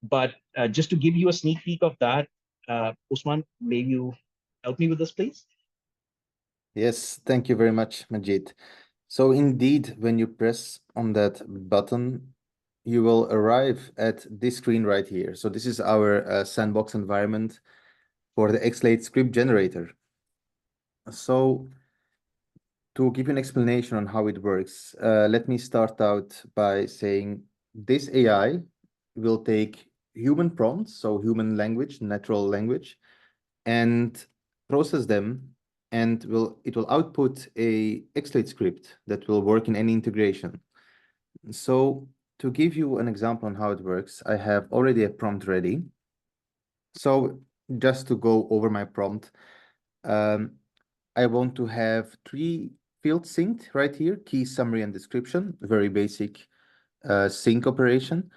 But just to give you a sneak peek of that, Usman, may you help me with this, please? Yes, thank you very much, Majid. So indeed, when you press on that button, you will arrive at this screen right here. So this is our sandbox environment for the Exalate script generator. So to give you an explanation on how it works, let me start out by saying this AI will take human prompts, so human language, natural language, and process them, and it will output a Exalate script that will work in any integration. So to give you an example on how it works, I have already a prompt ready. So just to go over my prompt, I want to have 3 fields synced right here: key, summary, and description. Very basic sync operation.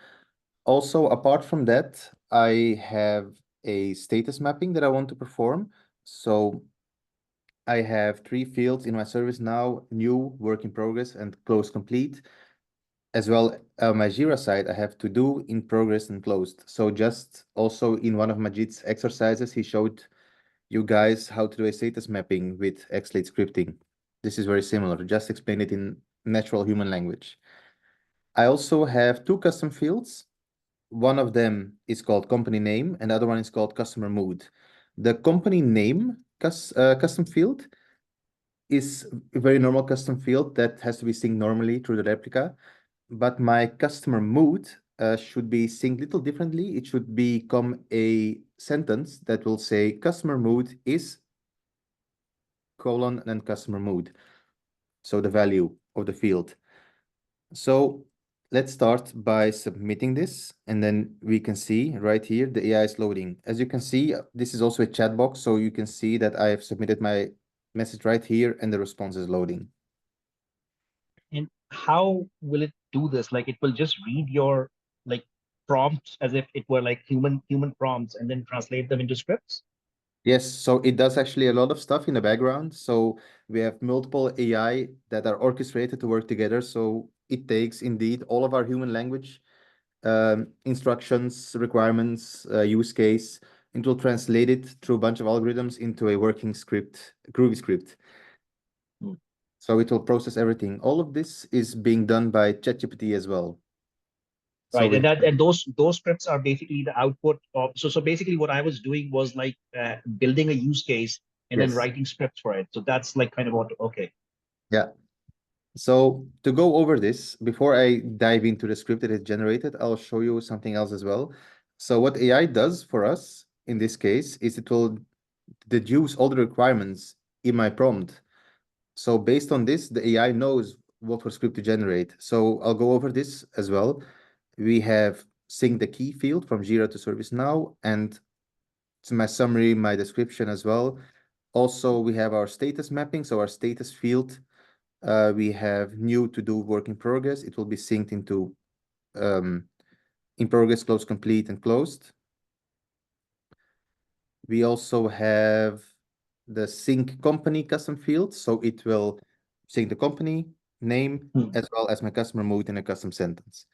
Also, apart from that, I have a status mapping that I want to perform. So I have 3 fields in my ServiceNow: new, work in progress, and close complete. As well, on my Jira side, I have to do, in progress, and closed. So just also in one of Majid's exercises, he showed you guys how to do a status mapping with Exalate scripting. This is very similar. Just explain it in natural human language. I also have 2 custom fields. One of them is called company name, and the other one is called customer mood. The company name custom field is a very normal custom field that has to be synced normally through the replica. But my customer mood should be synced a little differently. It should become a sentence that will say customer mood is : and then customer mood. So the value of the field. So let's start by submitting this, and then we can see right here the AI is loading. As you can see, this is also a chat box, so you can see that I have submitted my message right here and the response is loading. And how will it do this? Like it will just read your like prompts as if it were like human prompts and then translate them into scripts? Yes, so it does actually a lot of stuff in the background. So we have multiple AI that are orchestrated to work together. So it takes indeed all of our human language instructions, requirements, use case, and will translate it through a bunch of algorithms into a working script, GroovyScript. So it will process everything. All of this is being done by ChatGPT as well. Right, and those scripts are basically the output of. So basically, what I was doing was like building a use case and then writing scripts for it. So that's like kind of what. Okay. Yeah. So to go over this, before I dive into the script that is generated, I'll show you something else as well. So what AI does for us in this case is it will deduce all the requirements in my prompt. So based on this, the AI knows what for script to generate. So I'll go over this as well. We have synced the key field from Jira to ServiceNow, and it's my summary, my description as well. Also, we have our status mapping. So our status field, we have new, to do, work in progress. It will be synced into in progress, close, complete, and closed. We also have the sync company custom field. So it will sync the company name as well as my customer mood in a custom sentence.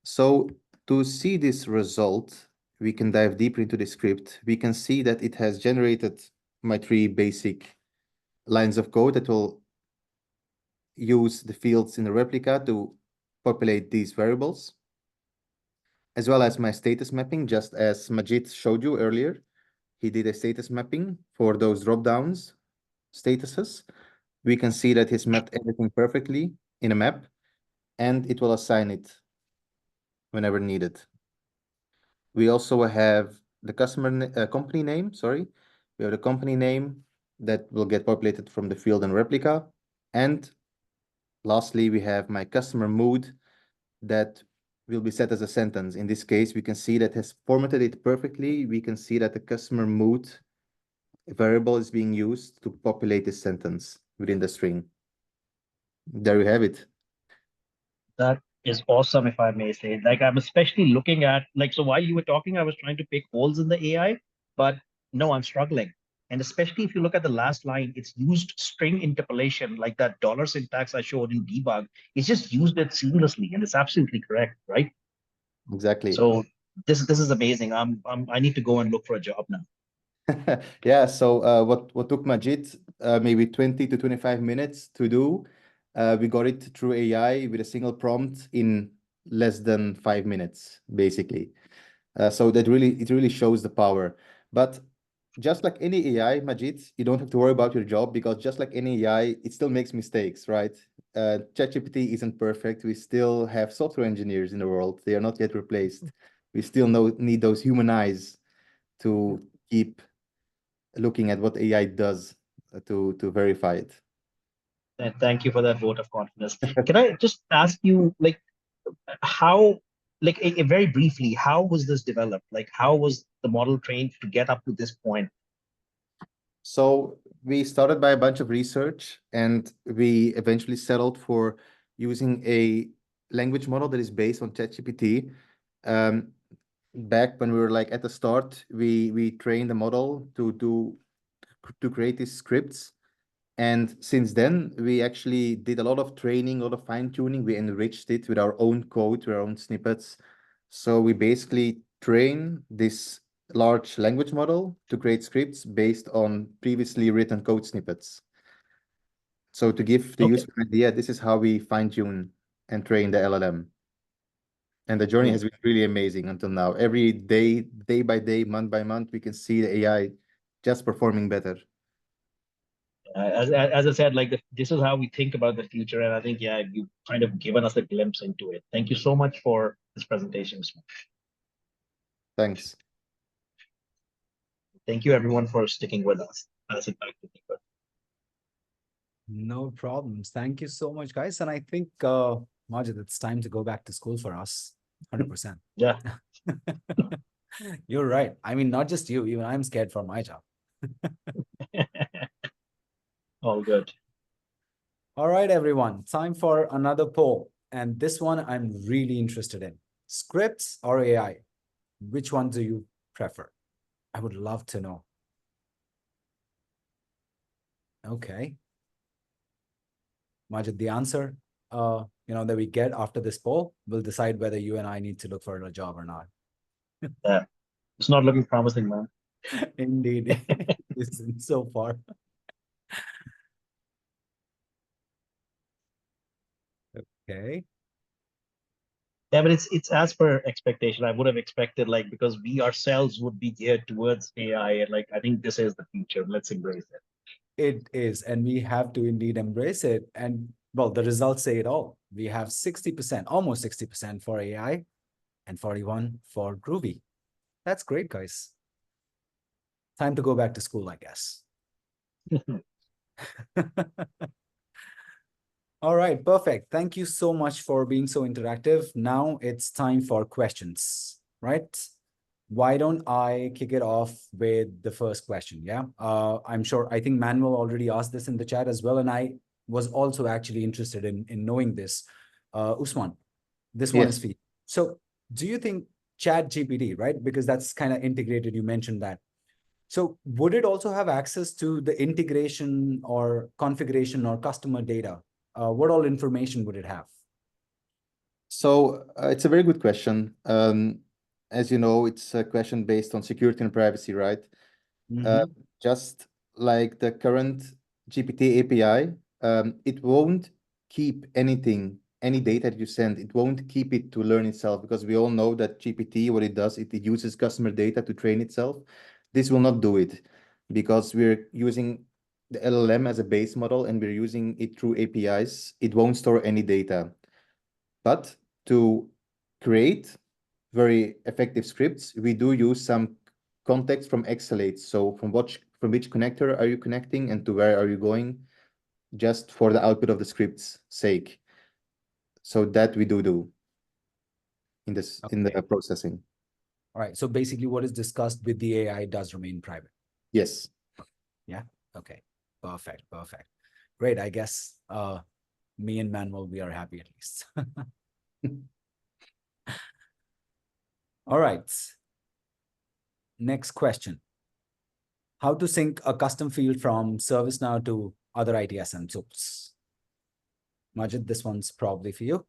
So to see this result, we can dive deeper into the script. We can see that it has generated my 3 basic lines of code that will use the fields in the replica to populate these variables, as well as my status mapping, just as Majid showed you earlier. He did a status mapping for those drop-downs statuses. We can see that he's mapped everything perfectly in a map, and it will assign it whenever needed. We also have the company name, sorry. We have the company name that will get populated from the field and replica. And lastly, we have my customer mood that will be set as a sentence. In this case, we can see that has formatted it perfectly. We can see that the customer mood variable is being used to populate this sentence within the string. There you have it. That is awesome, if I may say. Like, I'm especially looking at, like, so while you were talking, I was trying to pick holes in the AI, but no, I'm struggling. And especially if you look at the last line, it's used string interpolation, like that dollar syntax I showed in debug. It's just used it seamlessly, and it's absolutely correct, right? Exactly. So this is amazing. I need to go and look for a job now. Yeah, so what took Majid maybe 20 to 25 minutes to do, we got it through AI with a single prompt in less than 5 minutes, basically. So it really shows the power. But just like any AI, Majid, you don't have to worry about your job, because just like any AI, it still makes mistakes, right? ChatGPT isn't perfect. We still have software engineers in the world. They are not yet replaced. We still need those human eyes to keep looking at what AI does to verify it. And thank you for that vote of confidence. Can I just ask you, like, how, like, very briefly, how was this developed? Like, how was the model trained to get up to this point? So we started by a bunch of research, and we eventually settled for using a language model that is based on ChatGPT. Back when we were like at the start, we trained the model to create these scripts. And since then, we actually did a lot of training, a lot of fine tuning. We enriched it with our own code, with our own snippets. So we basically train this large language model to create scripts based on previously written code snippets. So to give the user an idea, this is how we fine tune and train the LLM. And the journey has been really amazing until now. Every day, day by day, month by month, we can see the AI just performing better. As I said, like, this is how we think about the future. And I think, yeah, you've kind of given us a glimpse into it. Thank you so much for this presentation. Thanks. Thank you, everyone, for sticking with us. Pass it back to you. No problems. Thank you so much, guys. And I think, Majid, it's time to go back to school for us. 100%. Yeah. You're right. I mean, not just you, even I'm scared for my job. All good. All right, everyone. Time for another poll. And this one I'm really interested in. Scripts or AI? Which one do you prefer? I would love to know. Okay. Majid, the answer that we get after this poll will decide whether you and I need to look for a job or not. Yeah. It's not looking promising, man. Indeed. It isn't so far. Okay. Yeah, but it's as per expectation. I would have expected, like, because we ourselves would be geared towards AI, and like, I think this is the future. Let's embrace it. It is, and we have to indeed embrace it. And well, the results say it all. We have 60%, almost 60% for AI and 41 for Groovy. That's great, guys. Time to go back to school, I guess. All right, perfect. Thank you so much for being so interactive. Now it's time for questions, right? Why don't I kick it off with the first question? Yeah, I think Manuel already asked this in the chat as well, and I was also actually interested in knowing this. Usman, this one is for you. So do you think ChatGPT, right? Because that's kind of integrated, you mentioned that. So would it also have access to the integration or configuration or customer data? What all information would it have? So it's a very good question. As you know, it's a question based on security and privacy, right? Just like the current GPT API, it won't keep any data that you send. It won't keep it to learn itself, because we all know that GPT, what it does, it uses customer data to train itself. This will not do it, because we're using the LLM as a base model and we're using it through APIs. It won't store any data. But to create very effective scripts, we do use some context from Exalate. So from which connector are you connecting and to where are you going, just for the output of the script's sake. So that we do. in this in the processing. All right. So basically what is discussed with the AI does remain private. Yes. Yeah. Okay. Perfect. Perfect. Great. I guess me and Manuel, we are happy at least. All right. Next question. How to sync a custom field from ServiceNow to other ITSM tools? Majid, this one's probably for you.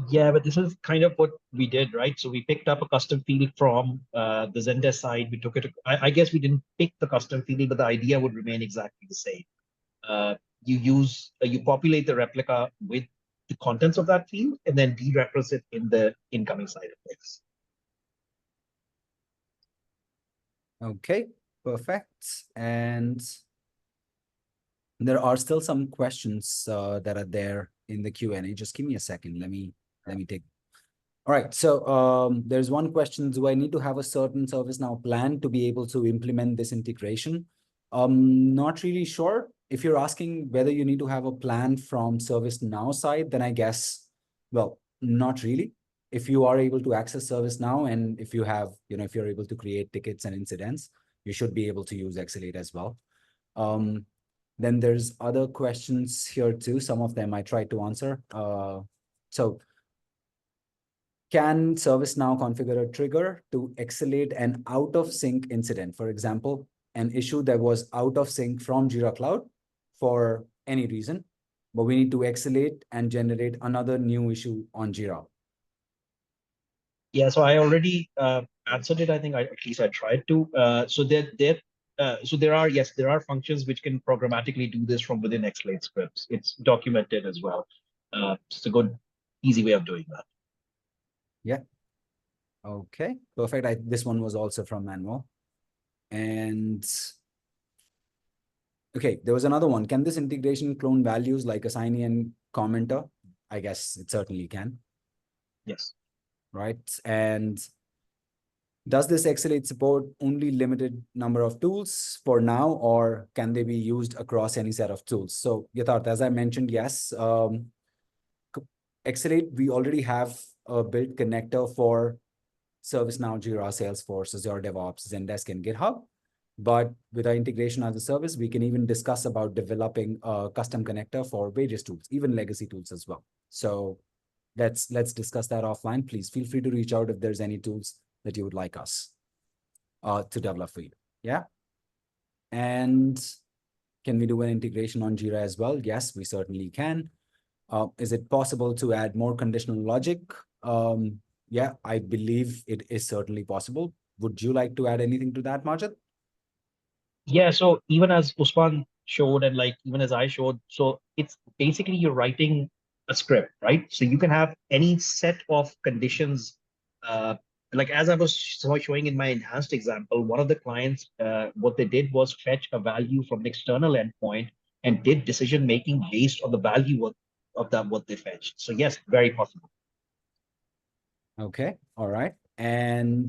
Yeah, but this is kind of what we did, right? So we picked up a custom field from the Zendesk side. We took it. I guess we didn't pick the custom field, but the idea would remain exactly the same. You populate the replica with the contents of that field and then dereference it in the incoming side of things. Okay, perfect. And there are still some questions that are there in the Q&A. Just give me a second. Let me take. All right. So there's one question. Do I need to have a certain ServiceNow plan to be able to implement this integration? Not really sure. If you're asking whether you need to have a plan from ServiceNow side, then I guess, well, not really. If you are able to access ServiceNow and if you have, if you're able to create tickets and incidents, you should be able to use Exalate as well. Then there's other questions here too. Some of them I tried to answer. So can ServiceNow Configurator trigger to Exalate an out of sync incident? For example, an issue that was out of sync from Jira Cloud for any reason, but we need to Exalate and generate another new issue on Jira. Yeah, so I already answered it. I think at least I tried to. So there are functions which can programmatically do this from within Exalate scripts. It's documented as well. It's a good, easy way of doing that. Yeah. Okay, perfect. This one was also from Manuel. And okay, there was another one. Can this integration clone values like Assignee and commenter? I guess it certainly can. Yes. Right. And does this Exalate support only limited number of tools for now, or can they be used across any set of tools? So Yatharth, as I mentioned, yes. Exalate, we already have a built connector for ServiceNow, Jira, Salesforce, Azure DevOps, Zendesk, and GitHub. But with our integration as a service, we can even discuss about developing a custom connector for various tools, even legacy tools as well. So let's discuss that offline. Please feel free to reach out if there's any tools that you would like us to develop for you. Yeah. And can we do an integration on Jira as well? Yes, we certainly can. Is it possible to add more conditional logic? Yeah, I believe it is certainly possible. Would you like to add anything to that, Majid? Yeah, so even as Usman showed and like even as I showed, so it's basically you're writing a script, right? So you can have any set of conditions. Like as I was showing in my enhanced example, one of the clients, what they did was fetch a value from an external endpoint and did decision making based on the value of that what they fetched. So yes, very possible. Okay, all right. And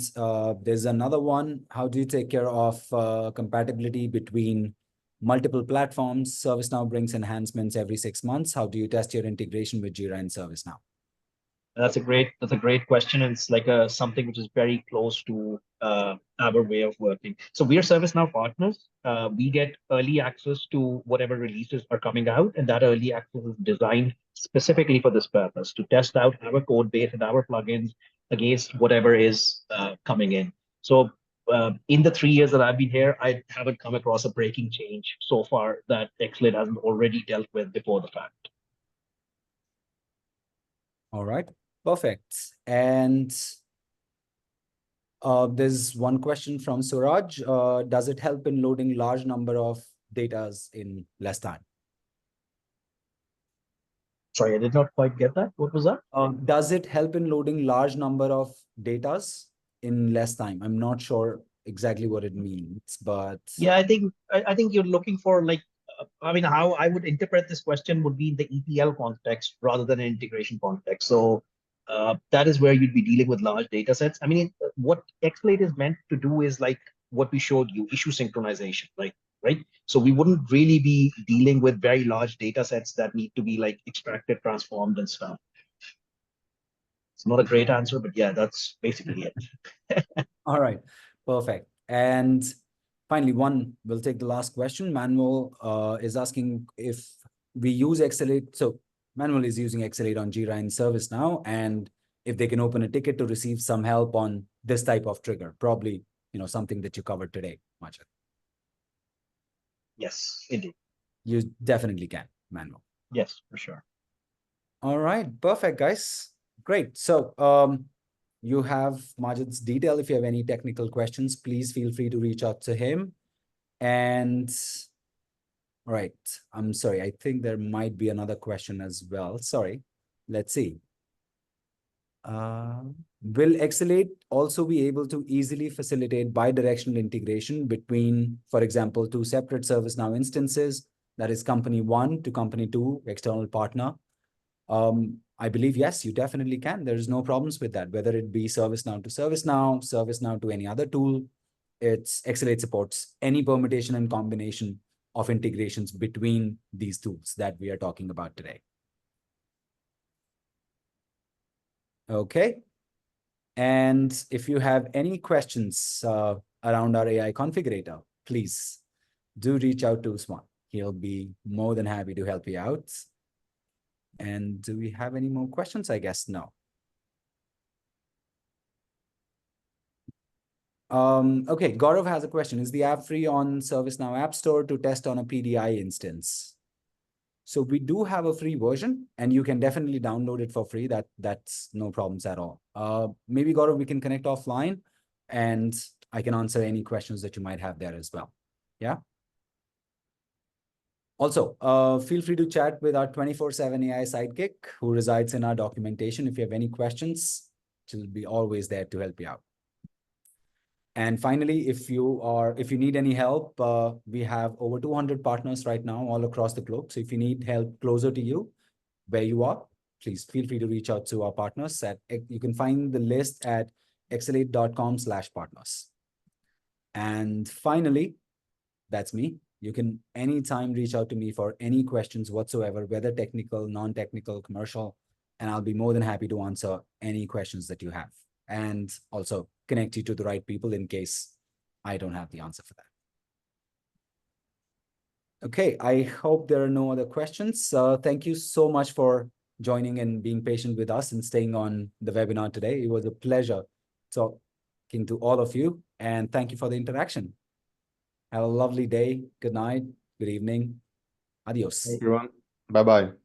there's another one. How do you take care of compatibility between multiple platforms? ServiceNow brings enhancements every 6 months. How do you test your integration with Jira and ServiceNow? That's a great question. And it's like something which is very close to our way of working. So we are ServiceNow partners. We get early access to whatever releases are coming out, and that early access is designed specifically for this purpose, to test out our code base and our plugins against whatever is coming in. So in the 3 years that I've been here, I haven't come across a breaking change so far that Exalate hasn't already dealt with before the fact. All right, perfect. And there's one question from Suraj. Does it help in loading large number of datas in less time? Sorry, I did not quite get that. What was that? Does it help in loading large number of datas in less time? I'm not sure exactly what it means, but yeah, I think you're looking for like, I mean, how I would interpret this question would be in the ETL context rather than an integration context. So that is where you'd be dealing with large data sets. I mean, what Exalate is meant to do is like what we showed you, issue synchronization, like, right? So we wouldn't really be dealing with very large data sets that need to be like extracted, transformed, and stuff. It's not a great answer, but yeah, that's basically it. All right, perfect. And finally, we'll take the last question. Manuel is asking if we use Exalate. So Manuel is using Exalate on Jira and ServiceNow, and if they can open a ticket to receive some help on this type of trigger, probably, something that you covered today, Majid. Yes, indeed. You definitely can, Manuel. Yes, for sure. All right, perfect, guys. Great. So you have Majid's detail. If you have any technical questions, please feel free to reach out to him. And all right, I'm sorry. I think there might be another question as well. Sorry. Let's see. Will Exalate also be able to easily facilitate bidirectional integration between, for example, two separate ServiceNow instances, that is company 1 to company 2, external partner? I believe, yes, you definitely can. There's no problems with that, whether it be ServiceNow to ServiceNow, ServiceNow to any other tool. Exalate supports any permutation and combination of integrations between these tools that we are talking about today. Okay. And if you have any questions around our AI configurator, please do reach out to Usman. He'll be more than happy to help you out. And do we have any more questions? I guess no. Okay, Gaurav has a question. Is the app free on ServiceNow App Store to test on a PDI instance? So we do have a free version, and you can definitely download it for free. That's no problems at all. Maybe, Gaurav, we can connect offline, and I can answer any questions that you might have there as well. Yeah. Also, feel free to chat with our 24/7 AI sidekick who resides in our documentation. If you have any questions, she'll be always there to help you out. And finally, if you need any help, we have over 200 partners right now all across the globe. So if you need help closer to you, where you are, please feel free to reach out to our partners. You can find the list at exalate.com/partners. And finally, that's me. You can anytime reach out to me for any questions whatsoever, whether technical, non-technical, commercial, and I'll be more than happy to answer any questions that you have. And also connect you to the right people in case I don't have the answer for that. Okay, I hope there are no other questions. Thank you so much for joining and being patient with us and staying on the webinar today. It was a pleasure talking to all of you, and thank you for the interaction. Have a lovely day. Good night. Good evening. Adios. Everyone. Bye-bye.